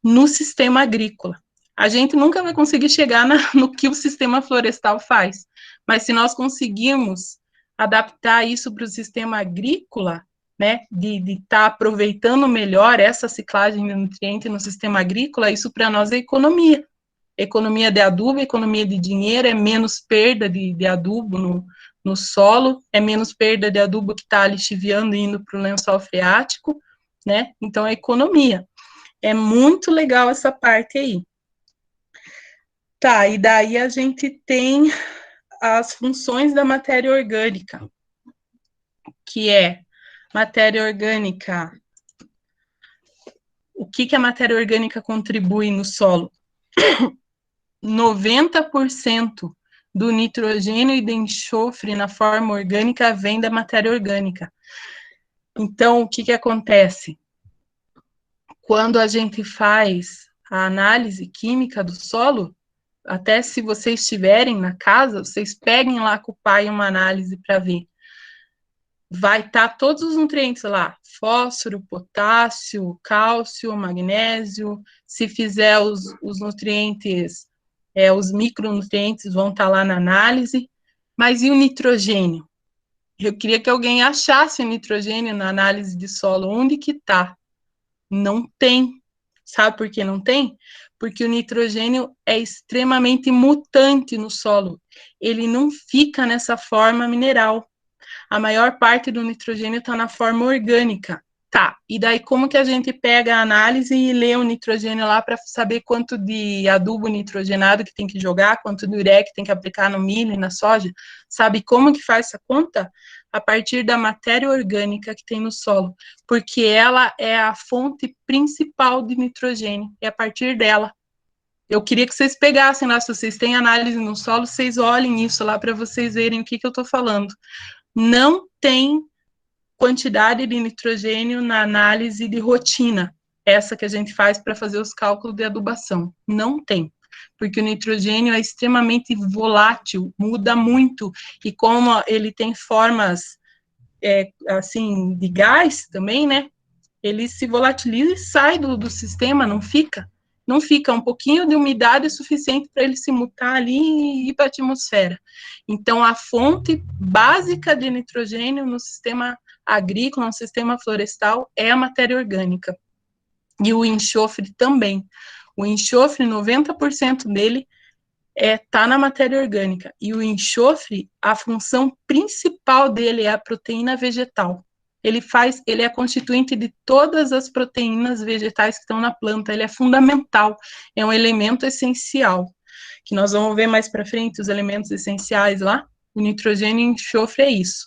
no sistema agrícola. A gente nunca vai conseguir chegar no que o sistema florestal faz, mas se nós conseguirmos adaptar isso para o sistema agrícola, né, de estar aproveitando melhor essa ciclagem de nutriente no sistema agrícola, isso para nós é economia. Economia de adubo, economia de dinheiro, é menos perda de adubo no solo, é menos perda de adubo que está lixiviando e indo para o lençol freático, né? Então, é economia. É muito legal essa parte aí. Tá, e daí a gente tem as funções da matéria orgânica, que é matéria orgânica. O que a matéria orgânica contribui no solo? 90% do nitrogênio e do enxofre na forma orgânica vem da matéria orgânica. Então, o que acontece? Quando a gente faz a análise química do solo, até se vocês estiverem na casa, vocês peguem lá com o pai uma análise para ver. Vai estar todos os nutrientes lá, fósforo, potássio, cálcio, magnésio. Se fizer os nutrientes, os micronutrientes vão estar lá na análise. Mas e o nitrogênio? Eu queria que alguém achasse o nitrogênio na análise de solo. Onde que está? Não tem. Sabe por que não tem? Porque o nitrogênio é extremamente mutante no solo. Ele não fica nessa forma mineral. A maior parte do nitrogênio está na forma orgânica. Tá, e daí como que a gente pega a análise e lê o nitrogênio lá para saber quanto de adubo nitrogenado que tem que jogar, quanto de ureia que tem que aplicar no milho e na soja? Sabe como que faz essa conta? A partir da matéria orgânica que tem no solo, porque ela é a fonte principal de nitrogênio, é a partir dela. Eu queria que vocês pegassem lá, se vocês têm análise no solo, vocês olhem isso lá para vocês verem o que eu estou falando. Não tem quantidade de nitrogênio na análise de rotina, essa que a gente faz para fazer os cálculos de adubação. Não tem, porque o nitrogênio é extremamente volátil, muda muito, e como ele tem formas, assim, de gás também, né, ele se volatiliza e sai do sistema, não fica um pouquinho de umidade suficiente para ele se mutar ali e ir para a atmosfera. Então, a fonte básica de nitrogênio no sistema agrícola, no sistema florestal, é a matéria orgânica. E o enxofre também. O enxofre, 90% dele está na matéria orgânica. E o enxofre, a função principal dele é a proteína vegetal. Ele é constituinte de todas as proteínas vegetais que estão na planta, ele é fundamental, é um elemento essencial, que nós vamos ver mais para frente, os elementos essenciais lá, o nitrogênio e o enxofre é isso.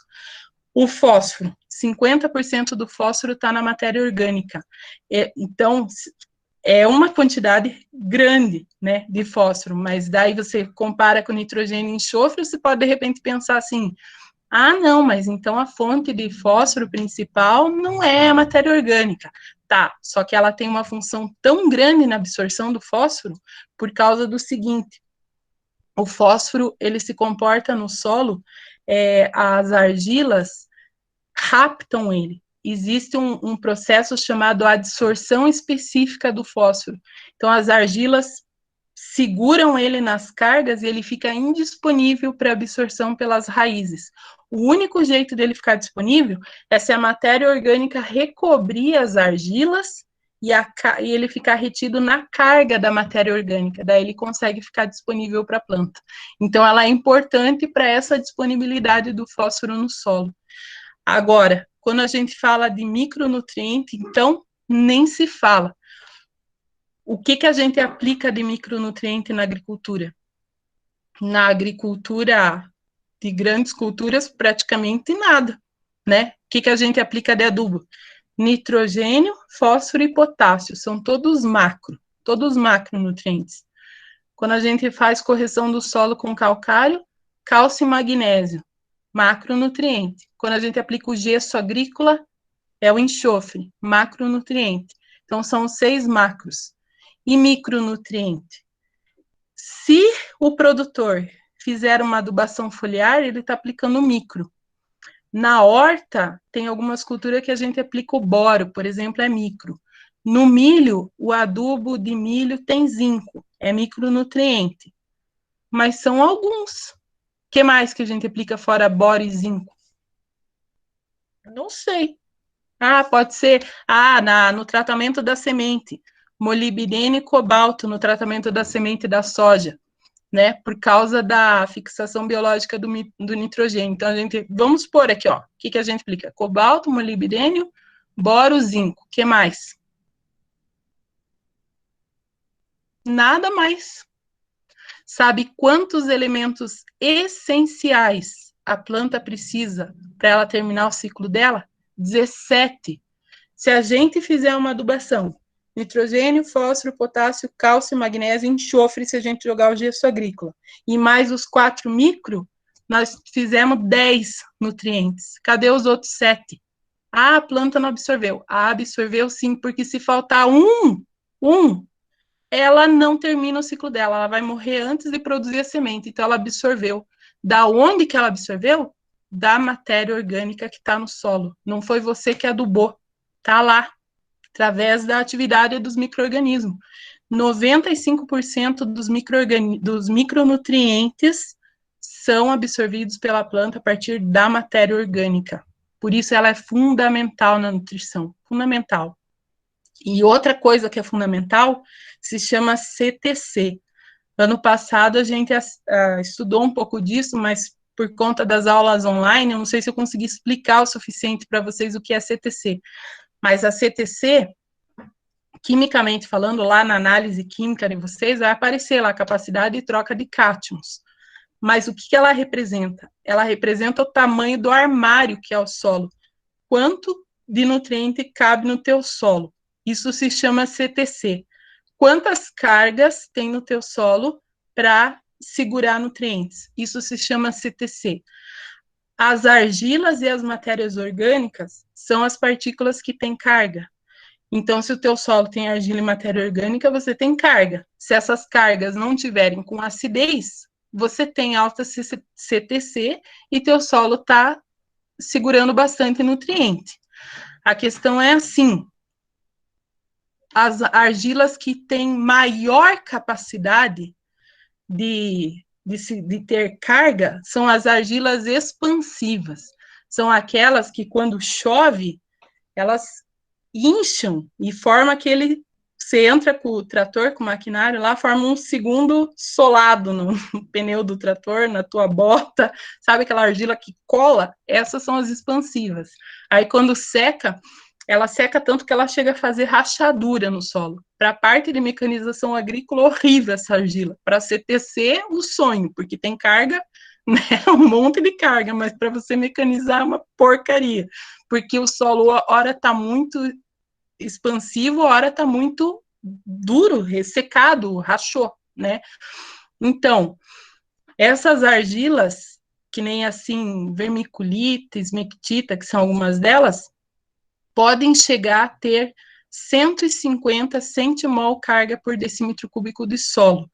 O fósforo, 50% do fósforo está na matéria orgânica, então, é uma quantidade grande, né, de fósforo, mas daí você compara com nitrogênio e enxofre, você pode de repente pensar assim, não, mas então a fonte de fósforo principal não é a matéria orgânica. Tá, só que ela tem uma função tão grande na absorção do fósforo por causa do seguinte: o fósforo, ele se comporta no solo, as argilas raptam ele. Existe um processo chamado adsorção específica do fósforo. Então, as argilas seguram ele nas cargas e ele fica indisponível para absorção pelas raízes. O único jeito dele ficar disponível é se a matéria orgânica recobrir as argilas e ele ficar retido na carga da matéria orgânica, daí ele consegue ficar disponível para a planta. Então, ela é importante para essa disponibilidade do fósforo no solo. Agora, quando a gente fala de micronutriente, então, nem se fala. O que a gente aplica de micronutriente na agricultura? Na agricultura de grandes culturas, praticamente nada, né? O que a gente aplica de adubo? Nitrogênio, fósforo e potássio, são todos macronutrientes. Quando a gente faz correção do solo com calcário, cálcio e magnésio, macronutriente. Quando a gente aplica o gesso agrícola, é o enxofre, macronutriente. Então, são 6 macros. E micronutriente? Se o produtor fizer uma adubação foliar, ele está aplicando micro. Na horta, tem algumas culturas que a gente aplica o boro, por exemplo, é micro. No milho, o adubo de milho tem zinco, é micronutriente. Mas são alguns. O que mais que a gente aplica fora boro e zinco? Não sei. Pode ser, no tratamento da semente, molibdênio e cobalto no tratamento da semente da soja, né, por causa da fixação biológica do nitrogênio. Então, vamos supor aqui, ó, o que a gente aplica? Cobalto, molibdênio, boro, zinco, o que mais? Nada mais. Sabe quantos elementos essenciais a planta precisa para ela terminar o ciclo dela? 17. Se a gente fizer uma adubação, nitrogênio, fósforo, potássio, cálcio, magnésio, enxofre, se a gente jogar o gesso agrícola, e mais os 4 micro, nós fizemos 10 nutrientes. Cadê os outros 7? A planta não absorveu. Absorveu sim, porque se faltar um, ela não termina o ciclo dela, ela vai morrer antes de produzir a semente, então ela absorveu. Da onde que ela absorveu? Da matéria orgânica que está no solo. Não foi você que adubou, está lá, através da atividade dos micro-organismos. 95% dos micronutrientes são absorvidos pela planta a partir da matéria orgânica. Por isso ela é fundamental na nutrição, fundamental. E outra coisa que é fundamental se chama CTC. Ano passado a gente estudou um pouco disso, mas por conta das aulas online, eu não sei se eu consegui explicar o suficiente para vocês o que é CTC. Mas a CTC, quimicamente falando, lá na análise química de vocês, vai aparecer lá a capacidade de troca de cátions. Mas o que ela representa? Ela representa o tamanho do armário que é o solo. Quanto de nutriente cabe no teu solo? Isso se chama CTC. Quantas cargas tem no teu solo para segurar nutrientes? Isso se chama CTC. As argilas e as matérias orgânicas são as partículas que têm carga. Então, se o teu solo tem argila e matéria orgânica, você tem carga. Se essas cargas não tiverem com acidez, você tem alta CTC e teu solo está segurando bastante nutriente. A questão é assim, as argilas que têm maior capacidade de ter carga são as argilas expansivas. São aquelas que, quando chove, elas incham e forma aquele... Você entra com o trator, com o maquinário lá, forma um segundo solado no pneu do trator, na tua bota, sabe aquela argila que cola? Essas são as expansivas. Aí, quando seca, ela seca tanto que ela chega a fazer rachadura no solo. Para a parte de mecanização agrícola, horrível essa argila. Para CTC, o sonho, porque tem carga, né, um monte de carga, mas para você mecanizar é uma porcaria, porque o solo, ora está muito expansivo, ora está muito duro, ressecado, rachou, né? Então, essas argilas, que nem assim, vermiculita, esmectita, que são algumas delas, podem chegar a ter 150 centimol carga por decímetro cúbico de solo.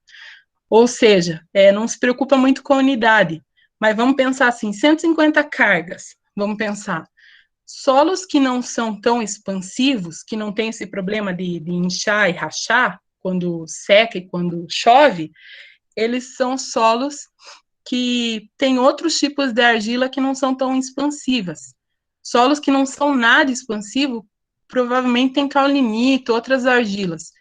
Ou seja, não se preocupa muito com a unidade, mas vamos pensar assim, 150 cargas, vamos pensar. Solos que não são tão expansivos, que não tem esse problema de inchar e rachar, quando seca e quando chove, eles são solos que têm outros tipos de argila que não são tão expansivas. Solos que não são nada expansivos, provavelmente tem caulinite, outras argilas.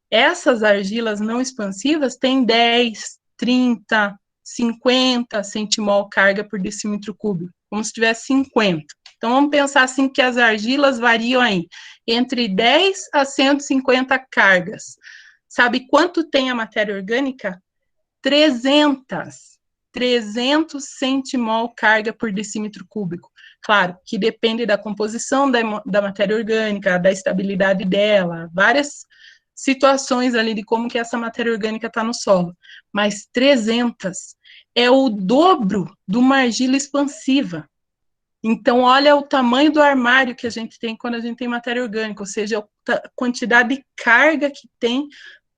Essas argilas não expansivas têm 10, 30, 50 centimol carga por decímetro cúbico, como se tivesse 50. Então, vamos pensar assim que as argilas variam aí entre 10 a 150 cargas. Sabe quanto tem a matéria orgânica? 300 centimol carga por decímetro cúbico. Claro, que depende da composição da matéria orgânica, da estabilidade dela, várias situações ali de como que essa matéria orgânica está no solo. Mas 300 é o dobro de uma argila expansiva. Então, olha o tamanho do armário que a gente tem quando a gente tem matéria orgânica, ou seja, a quantidade de carga que tem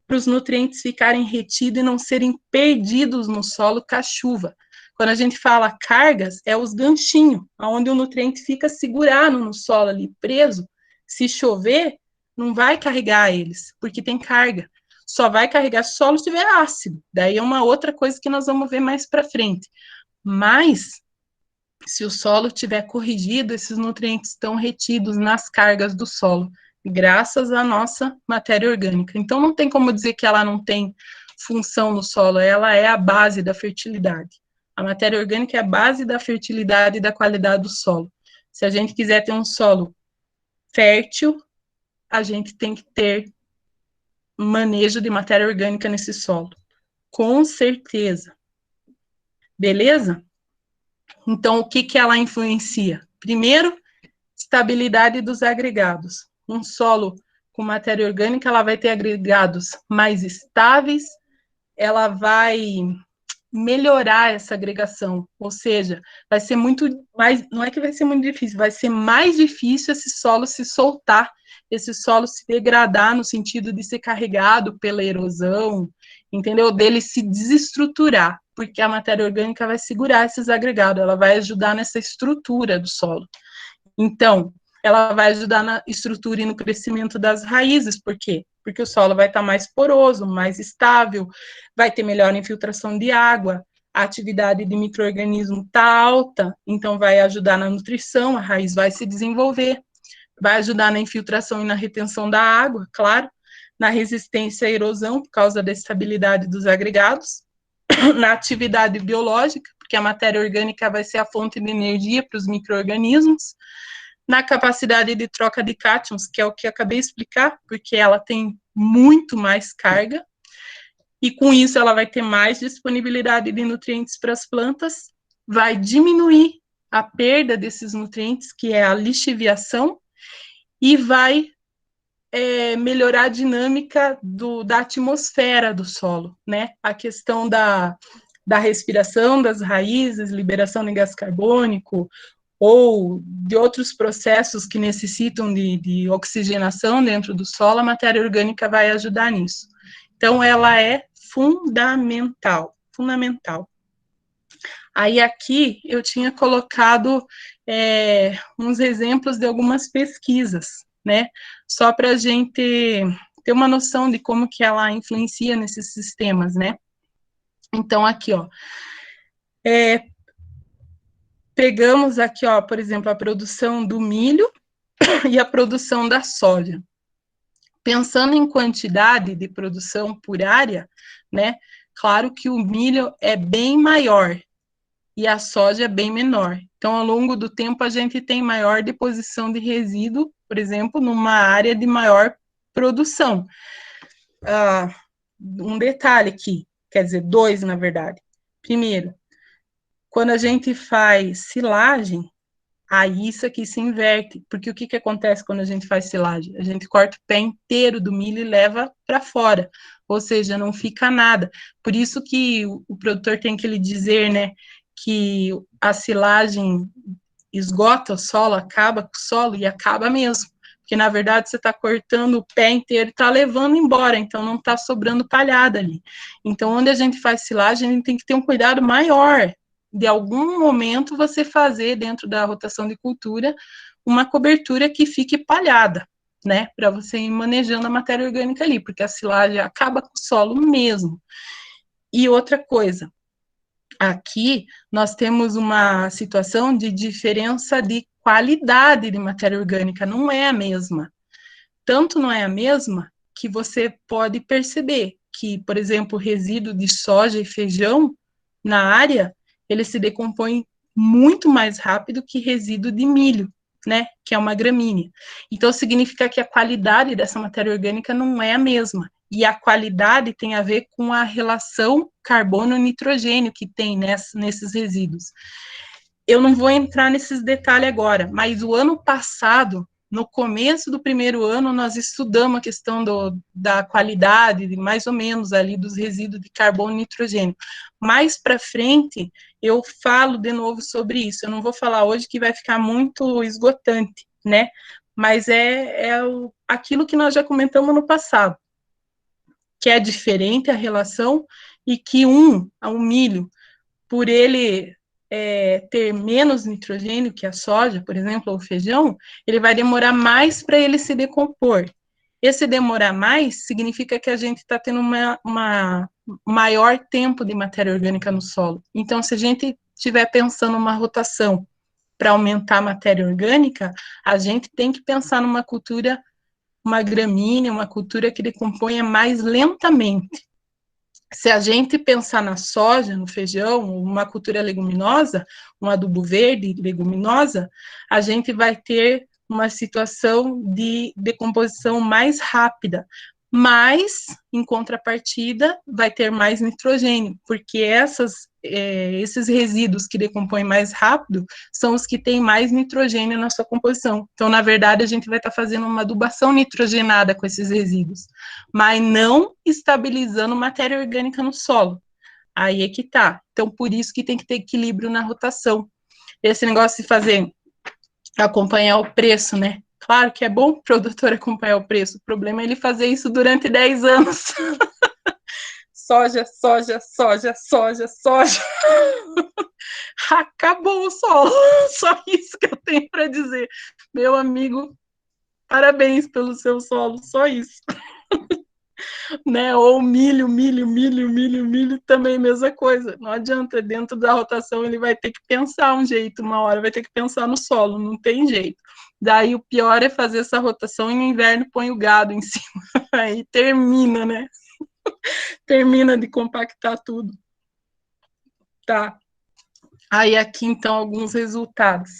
para os nutrientes ficarem retidos e não serem perdidos no solo com a chuva. Quando a gente fala cargas, é os ganchinhos, onde o nutriente fica segurado no solo ali, preso. Se chover, não vai carregar eles, porque tem carga. Só vai carregar se o solo estiver ácido. Daí é uma outra coisa que nós vamos ver mais para frente. Mas, se o solo estiver corrigido, esses nutrientes estão retidos nas cargas do solo, graças à nossa matéria orgânica. Então, não tem como dizer que ela não tem função no solo, ela é a base da fertilidade. A matéria orgânica é a base da fertilidade e da qualidade do solo. Se a gente quiser ter um solo fértil, a gente tem que ter manejo de matéria orgânica nesse solo. Com certeza. Beleza? Então, o que que ela influencia? Primeiro, estabilidade dos agregados. Um solo com matéria orgânica, ela vai ter agregados mais estáveis, ela vai melhorar essa agregação, ou seja, vai ser muito mais, não é que vai ser muito difícil, vai ser mais difícil esse solo se soltar, esse solo se degradar no sentido de ser carregado pela erosão, entendeu? Dele se desestruturar, porque a matéria orgânica vai segurar esses agregados, ela vai ajudar nessa estrutura do solo. Então, ela vai ajudar na estrutura e no crescimento das raízes, por quê? Porque o solo vai estar mais poroso, mais estável, vai ter melhor infiltração de água, a atividade de micro-organismo está alta, então vai ajudar na nutrição, a raiz vai se desenvolver, vai ajudar na infiltração e na retenção da água, claro, na resistência à erosão, por causa da estabilidade dos agregados, na atividade biológica, porque a matéria orgânica vai ser a fonte de energia para os micro-organismos, na capacidade de troca de cátions, que é o que eu acabei de explicar, porque ela tem muito mais carga, e com isso ela vai ter mais disponibilidade de nutrientes para as plantas, vai diminuir a perda desses nutrientes, que é a lixiviação, e vai melhorar a dinâmica da atmosfera do solo, né? A questão da respiração das raízes, liberação de gás carbônico, ou de outros processos que necessitam de oxigenação dentro do solo, a matéria orgânica vai ajudar nisso. Então, ela é fundamental, fundamental. Aí, aqui, eu tinha colocado uns exemplos de algumas pesquisas, né, só para a gente ter uma noção de como que ela influencia nesses sistemas, né. Então, aqui, ó, pegamos aqui, ó, por exemplo, a produção do milho e a produção da soja. Pensando em quantidade de produção por área, né, claro que o milho é bem maior e a soja é bem menor. Então, ao longo do tempo, a gente tem maior deposição de resíduo, por exemplo, numa área de maior produção. Um detalhe aqui, quer dizer, dois, na verdade. Primeiro, quando a gente faz silagem, aí isso aqui se inverte, porque o que acontece quando a gente faz silagem? A gente corta o pé inteiro do milho e leva para fora, ou seja, não fica nada. Por isso que o produtor tem que lhe dizer, né, que a silagem esgota o solo, acaba com o solo, e acaba mesmo, porque na verdade você está cortando o pé inteiro e está levando embora, então não está sobrando palhada ali. Então, onde a gente faz silagem, a gente tem que ter um cuidado maior de algum momento você fazer dentro da rotação de cultura uma cobertura que fique palhada, né, para você ir manejando a matéria orgânica ali, porque a silagem acaba com o solo mesmo. E outra coisa, aqui nós temos uma situação de diferença de qualidade de matéria orgânica, não é a mesma. Tanto não é a mesma que você pode perceber que, por exemplo, resíduo de soja e feijão na área, ele se decompõe muito mais rápido que resíduo de milho, né, que é uma gramínea. Então, significa que a qualidade dessa matéria orgânica não é a mesma. E a qualidade tem a ver com a relação carbono-nitrogênio que tem nesses resíduos. Eu não vou entrar nesses detalhes agora, mas o ano passado, no começo do primeiro ano, nós estudamos a questão da qualidade, mais ou menos, ali dos resíduos de carbono e nitrogênio. Mais para frente, eu falo de novo sobre isso. Eu não vou falar hoje que vai ficar muito esgotante, né? Mas aquilo que nós já comentamos no passado, que é diferente a relação e que o milho, por ele ter menos nitrogênio que a soja, por exemplo, ou o feijão, ele vai demorar mais para ele se decompor. Esse demorar mais significa que a gente está tendo uma maior tempo de matéria orgânica no solo. Então, se a gente estiver pensando uma rotação para aumentar a matéria orgânica, a gente tem que pensar numa cultura, uma gramínea, uma cultura que decomponha mais lentamente. Se a gente pensar na soja, no feijão, uma cultura leguminosa, um adubo verde leguminosa, a gente vai ter uma situação de decomposição mais rápida, mas, em contrapartida, vai ter mais nitrogênio, porque esses resíduos que decompõem mais rápido são os que têm mais nitrogênio na sua composição. Então, na verdade, a gente vai estar fazendo uma adubação nitrogenada com esses resíduos, mas não estabilizando matéria orgânica no solo. Aí é que tá. Então, por isso que tem que ter equilíbrio na rotação. Esse negócio de fazer, acompanhar o preço, né? Claro que é bom o produtor acompanhar o preço, o problema é ele fazer isso durante 10 anos. Soja, soja, soja, soja, soja. Acabou o solo. Só isso que eu tenho para dizer. Meu amigo, parabéns pelo seu solo, só isso. Né? Ou milho, milho, milho, milho, milho, também mesma coisa. Não adianta, dentro da rotação ele vai ter que pensar um jeito, uma hora vai ter que pensar no solo, não tem jeito. Daí o pior é fazer essa rotação e no inverno põe o gado em cima. Aí termina, né? Termina de compactar tudo. Tá. Aí aqui, então, alguns resultados.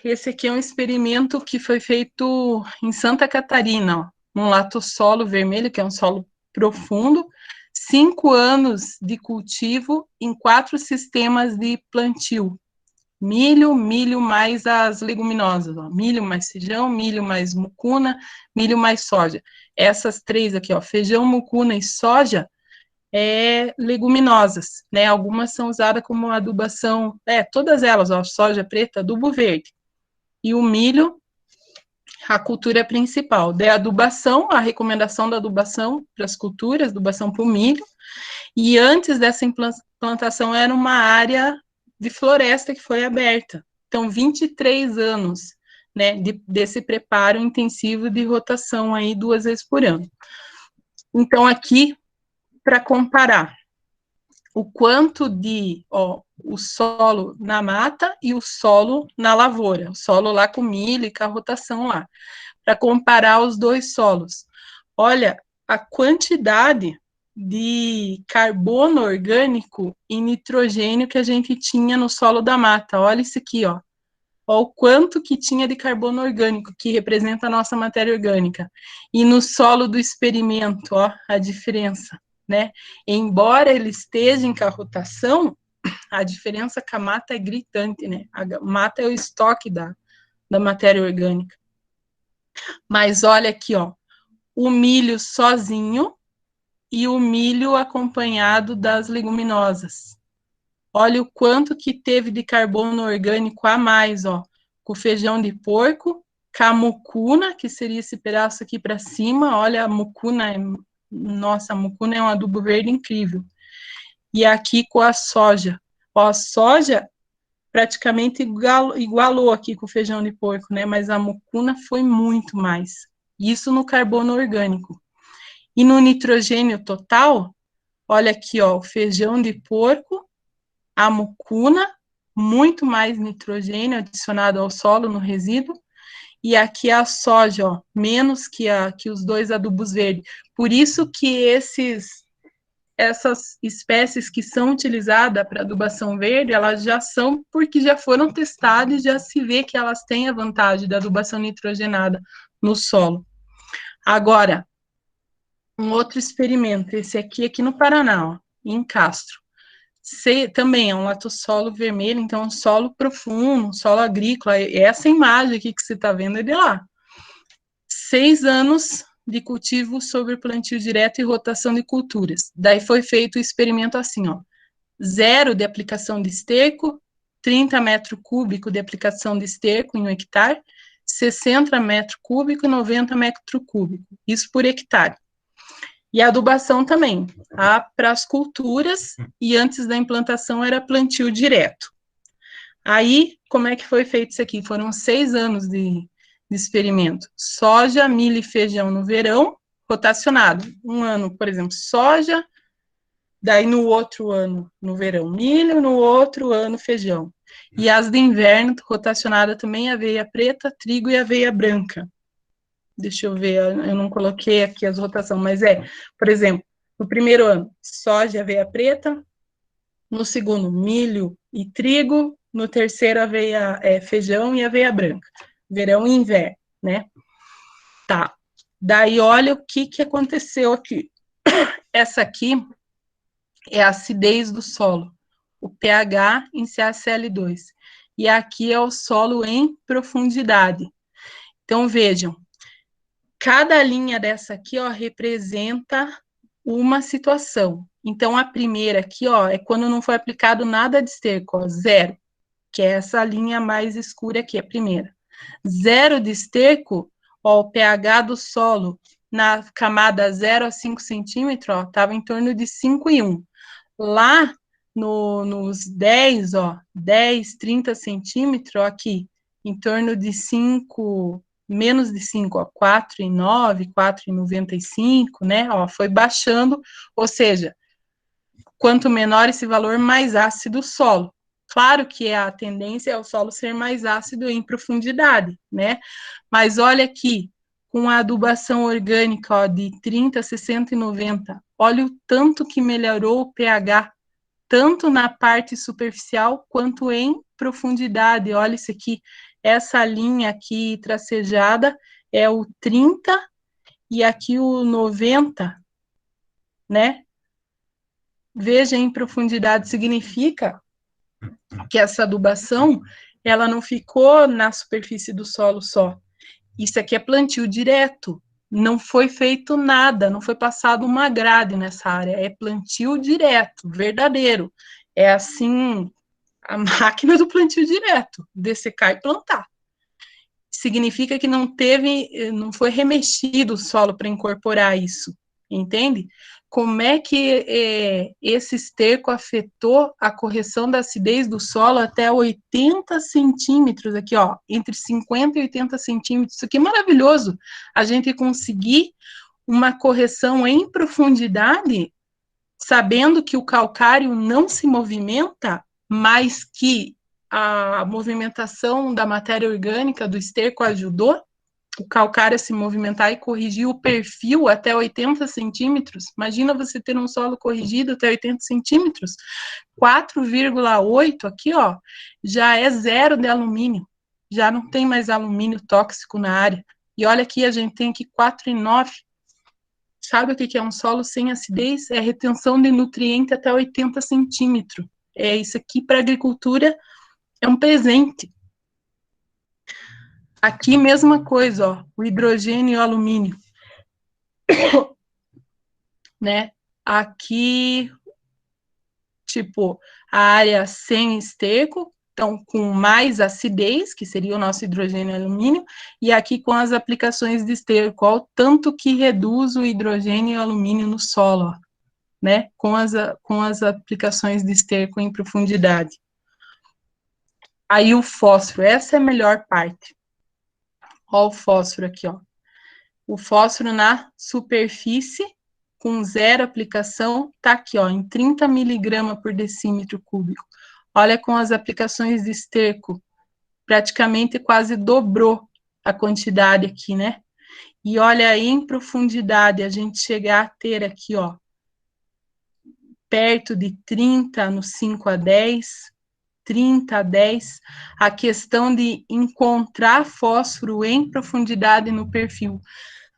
Esse aqui é um experimento que foi feito em Santa Catarina, ó, num latossolo vermelho, que é um solo profundo, 5 anos de cultivo em 4 sistemas de plantio. Milho, milho mais as leguminosas, ó, milho mais feijão, milho mais mucuna, milho mais soja. Essas 3 aqui, ó, feijão, mucuna e soja, leguminosas, né? Algumas são usadas como adubação, todas elas, ó, soja preta, adubo verde. E o milho, a cultura principal. De adubação, a recomendação da adubação para as culturas, adubação para o milho. E antes dessa implantação era uma área de floresta que foi aberta. Então, 23 anos, né, desse preparo intensivo de rotação aí 2 vezes por ano. Então, aqui, para comparar o quanto o solo na mata e o solo na lavoura, o solo lá com milho e com a rotação lá, para comparar os 2 solos. Olha a quantidade de carbono orgânico e nitrogênio que a gente tinha no solo da mata. Olha isso aqui, ó. Ó, o quanto que tinha de carbono orgânico, que representa a nossa matéria orgânica. E no solo do experimento, ó, a diferença, né? Embora ele esteja em rotação, a diferença com a mata é gritante, né? A mata é o estoque da matéria orgânica. Mas olha aqui, ó, o milho sozinho e o milho acompanhado das leguminosas. Olha o quanto que teve de carbono orgânico a mais, ó, com o feijão de porco com a mucuna, que seria esse pedaço aqui para cima. Olha, a mucuna, nossa, a mucuna é um adubo verde incrível. E aqui com a soja. Ó, a soja praticamente igualou aqui com o feijão de porco, né? Mas a mucuna foi muito mais. Isso no carbono orgânico. E no nitrogênio total, olha aqui, ó, o feijão de porco, a mucuna, muito mais nitrogênio adicionado ao solo no resíduo, e aqui a soja, ó, menos que os dois adubos verdes. Por isso que essas espécies que são utilizadas para adubação verde, elas já são porque já foram testadas e já se vê que elas têm a vantagem da adubação nitrogenada no solo. Agora, um outro experimento, esse aqui no Paraná, ó, em Castro. Também é um latossolo vermelho, então é um solo profundo, um solo agrícola. Essa imagem aqui que você está vendo é de lá. 6 anos de cultivo sobre plantio direto e rotação de culturas. Daí foi feito o experimento assim, ó. 0 de aplicação de esterco, 30 metros cúbicos de aplicação de esterco em 1 hectare, 60 metros cúbicos e 90 metros cúbicos. Isso por hectare. E a adubação também, para as culturas, e antes da implantação era plantio direto. Aí, como é que foi feito isso aqui? Foram 6 anos de experimento. Soja, milho e feijão no verão, rotacionado. Um ano, por exemplo, soja, daí no outro ano, no verão, milho, no outro ano, feijão. E as de inverno, rotacionada também, aveia preta, trigo e aveia branca. Deixa eu ver, eu não coloquei aqui as rotações, mas por exemplo, no primeiro ano, soja e aveia preta, no segundo, milho e trigo, no terceiro, feijão e aveia branca, verão e inverno, né? Tá, daí olha o que aconteceu aqui. Essa aqui é a acidez do solo, o pH em CaCl2, e aqui é o solo em profundidade. Então, vejam, cada linha dessa aqui, ó, representa uma situação. Então, a primeira aqui, ó, é quando não foi aplicado nada de esterco, ó, 0, que é essa linha mais escura aqui, a primeira. 0 de esterco, ó, o pH do solo na camada 0 a 5 centímetros, ó, estava em torno de 5,1. Lá nos 10, ó, 10, 30 centímetros, ó, aqui, em torno de 5, menos de 5, ó, 4,9, 4,95, né, ó, foi baixando, ou seja, quanto menor esse valor, mais ácido o solo. Claro que a tendência é o solo ser mais ácido em profundidade, né, mas olha aqui, com a adubação orgânica, ó, de 30, 60 e 90, olha o tanto que melhorou o pH, tanto na parte superficial quanto em profundidade. Olha isso aqui, essa linha aqui tracejada é o 30 e aqui o 90, né? Veja, em profundidade significa que essa adubação, ela não ficou na superfície do solo só. Isso aqui é plantio direto. Não foi feito nada, não foi passado uma grade nessa área, é plantio direto, verdadeiro. É assim, a máquina do plantio direto, dessecar e plantar. Significa que não foi remexido o solo para incorporar isso, entende? Como é que esse esterco afetou a correção da acidez do solo até 80 centímetros, aqui, ó, entre 50 e 80 centímetros. Isso aqui é maravilhoso, a gente conseguir uma correção em profundidade, sabendo que o calcário não se movimenta, mas que a movimentação da matéria orgânica do esterco ajudou o calcário a se movimentar e corrigir o perfil até 80 centímetros. Imagina você ter um solo corrigido até 80 centímetros. 4,8 aqui, ó, já é 0 de alumínio. Já não tem mais alumínio tóxico na área. E olha aqui, a gente tem aqui 4,9. Sabe o que é um solo sem acidez? É retenção de nutriente até 80 centímetros. É isso aqui para a agricultura, é um presente. Aqui, mesma coisa, ó, o hidrogênio e o alumínio. Né? Aqui, tipo, a área sem esterco, Então, com mais acidez, que seria o nosso hidrogênio e alumínio, e aqui com as aplicações de esterco, ó, o tanto que reduz o hidrogênio e o alumínio no solo, ó, né, com as aplicações de esterco em profundidade. Aí o fósforo, essa é a melhor parte. Ó o fósforo aqui, ó. O fósforo na superfície, com 0 aplicação, tá aqui, ó, em 30 miligramas por decímetro cúbico. Olha, com as aplicações de esterco, praticamente quase dobrou a quantidade aqui, né? E olha aí em profundidade, a gente chegar a ter aqui, ó, perto de 30 no 5 a 10, 30 a 10, a questão de encontrar fósforo em profundidade no perfil.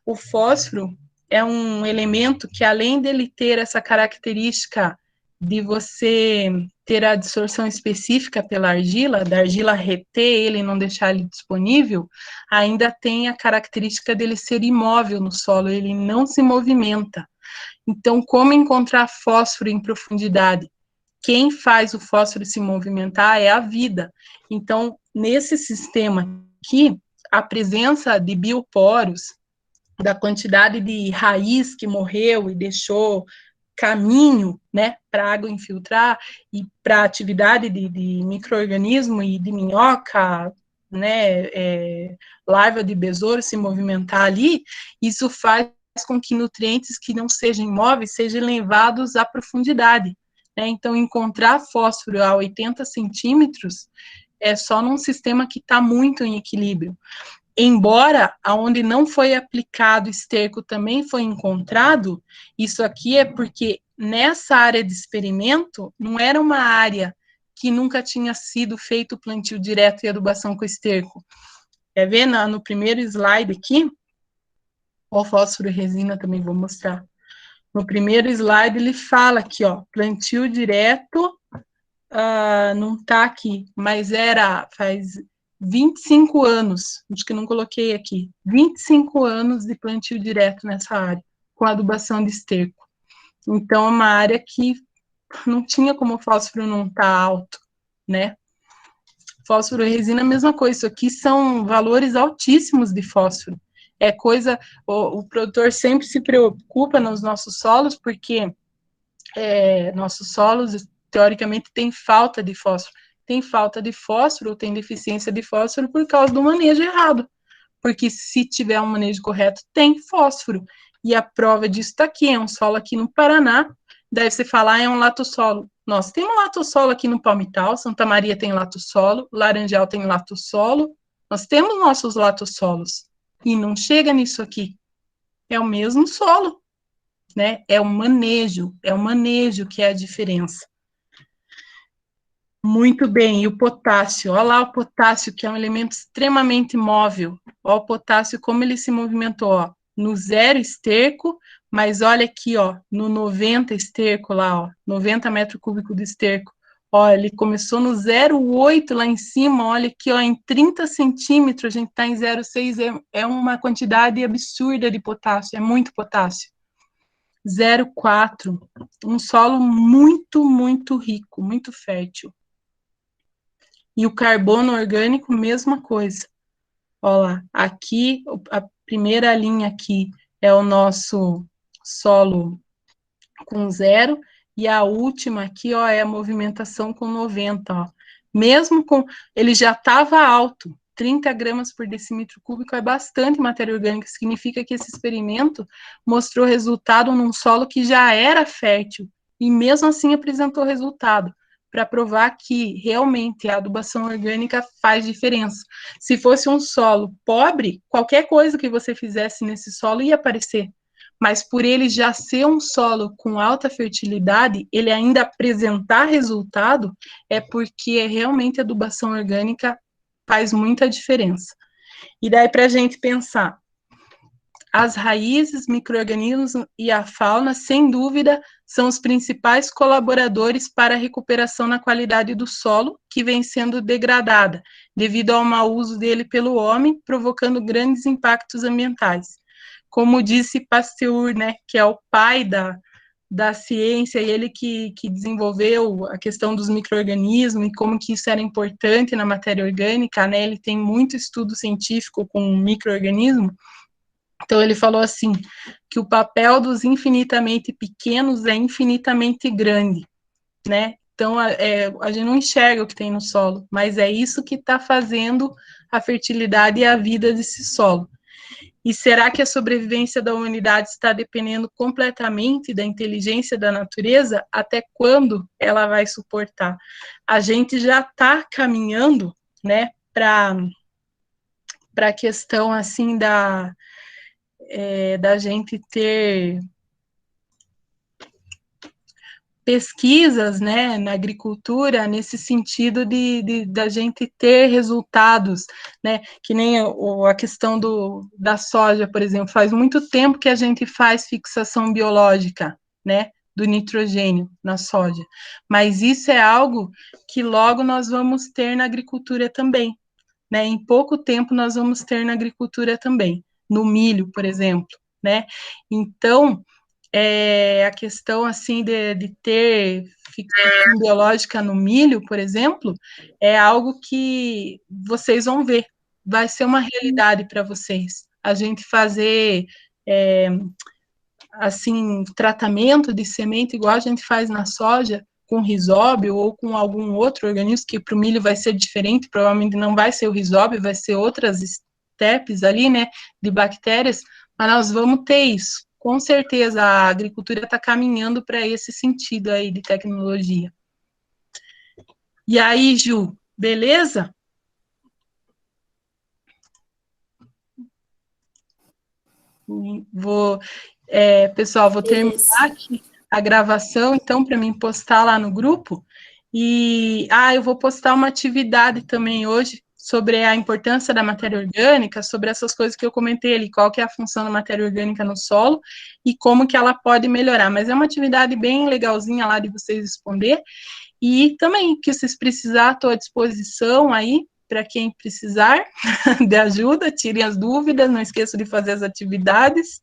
O fósforo é um elemento que, além dele ter essa característica de você ter a absorção específica pela argila, da argila reter ele e não deixar ele disponível, ainda tem a característica dele ser imóvel no solo, ele não se movimenta. Então, como encontrar fósforo em profundidade? Quem faz o fósforo se movimentar é a vida. Então, nesse sistema aqui, a presença de bioporos, da quantidade de raiz que morreu e deixou caminho, né, para a água infiltrar e para a atividade de micro-organismo e de minhoca, né, larva de besouro se movimentar ali, isso faz com que nutrientes que não sejam imóveis sejam levados à profundidade, né, então encontrar fósforo a 80 centímetros é só num sistema que está muito em equilíbrio. Embora aonde não foi aplicado esterco também foi encontrado, isso aqui é porque nessa área de experimento não era uma área que nunca tinha sido feito plantio direto e adubação com esterco. Quer ver no primeiro slide aqui? O fósforo e resina também vou mostrar. No primeiro slide ele fala aqui, ó, plantio direto, não tá aqui, mas faz 25 anos, acho que não coloquei aqui, 25 anos de plantio direto nessa área, com adubação de esterco. Então, é uma área que não tinha como o fósforo não estar alto, né? Fósforo e resina, a mesma coisa, isso aqui são valores altíssimos de fósforo. É coisa, o produtor sempre se preocupa nos nossos solos, porque nossos solos, teoricamente, têm falta de fósforo. Tem falta de fósforo, tem deficiência de fósforo por causa do manejo errado. Porque se tiver um manejo correto, tem fósforo. E a prova disso está aqui, é um solo aqui no Paraná. Daí você fala, é um latossolo. Nós temos latossolo aqui no Palmital, Santa Maria tem latossolo, Laranjal tem latossolo. Nós temos nossos latossolos. E não chega nisso aqui. É o mesmo solo, né? É o manejo que é a diferença. Muito bem, e o potássio, olha lá o potássio, que é um elemento extremamente móvel, olha o potássio, como ele se movimentou, ó, no 0 esterco, mas olha aqui, ó, no 90 esterco lá, ó, 90 metros cúbicos de esterco, ó, ele começou no 0,8 lá em cima, olha aqui, ó, em 30 centímetros, a gente tá em 0,6, é uma quantidade absurda de potássio, é muito potássio. 0,4, um solo muito, muito rico, muito fértil. E o carbono orgânico, mesma coisa. Olha lá, aqui, a primeira linha aqui é o nosso solo com 0, e a última aqui, ó, é a movimentação com 90, ó. Mesmo com, ele já estava alto, 30 gramas por decímetro cúbico é bastante matéria orgânica, significa que esse experimento mostrou resultado num solo que já era fértil, e mesmo assim apresentou resultado, para provar que realmente a adubação orgânica faz diferença. Se fosse um solo pobre, qualquer coisa que você fizesse nesse solo ia aparecer, mas por ele já ser um solo com alta fertilidade, ele ainda apresentar resultado, é porque realmente a adubação orgânica faz muita diferença. E daí para a gente pensar, as raízes, micro-organismos e a fauna, sem dúvida, são os principais colaboradores para a recuperação na qualidade do solo, que vem sendo degradada, devido ao mau uso dele pelo homem, provocando grandes impactos ambientais. Como disse Pasteur, né, que é o pai da ciência, e ele que desenvolveu a questão dos micro-organismos e como que isso era importante na matéria orgânica, né? Ele tem muito estudo científico com micro-organismo. Então, ele falou assim, que o papel dos infinitamente pequenos é infinitamente grande, né? Então, a gente não enxerga o que tem no solo, mas é isso que está fazendo a fertilidade e a vida desse solo. E será que a sobrevivência da humanidade está dependendo completamente da inteligência da natureza? Até quando ela vai suportar? A gente já está caminhando, né, para a questão, assim, da gente ter pesquisas, né, na agricultura, nesse sentido da gente ter resultados, né, que nem a questão da soja, por exemplo, faz muito tempo que a gente faz fixação biológica, né, do nitrogênio na soja, mas isso é algo que logo nós vamos ter na agricultura também, né, em pouco tempo nós vamos ter na agricultura também, no milho, por exemplo, né, então, a questão, assim, de ter fixação biológica no milho, por exemplo, é algo que vocês vão ver, vai ser uma realidade para vocês. A gente fazer, assim, tratamento de semente, igual a gente faz na soja, com risóbio ou com algum outro organismo, que para o milho vai ser diferente, provavelmente não vai ser o risóbio, vai ser outras estepes ali, né, de bactérias, mas nós vamos ter isso. Com certeza a agricultura está caminhando para esse sentido aí de tecnologia. E aí, Ju, beleza? Pessoal, vou terminar aqui a gravação, então, para mim postar lá no grupo. E, eu vou postar uma atividade também hoje sobre a importância da matéria orgânica, sobre essas coisas que eu comentei ali, qual que é a função da matéria orgânica no solo e como que ela pode melhorar. Mas é uma atividade bem legalzinha lá de vocês responder. E também, que vocês precisar, estou à disposição aí, para quem precisar de ajuda, tirem as dúvidas, não esqueçam de fazer as atividades.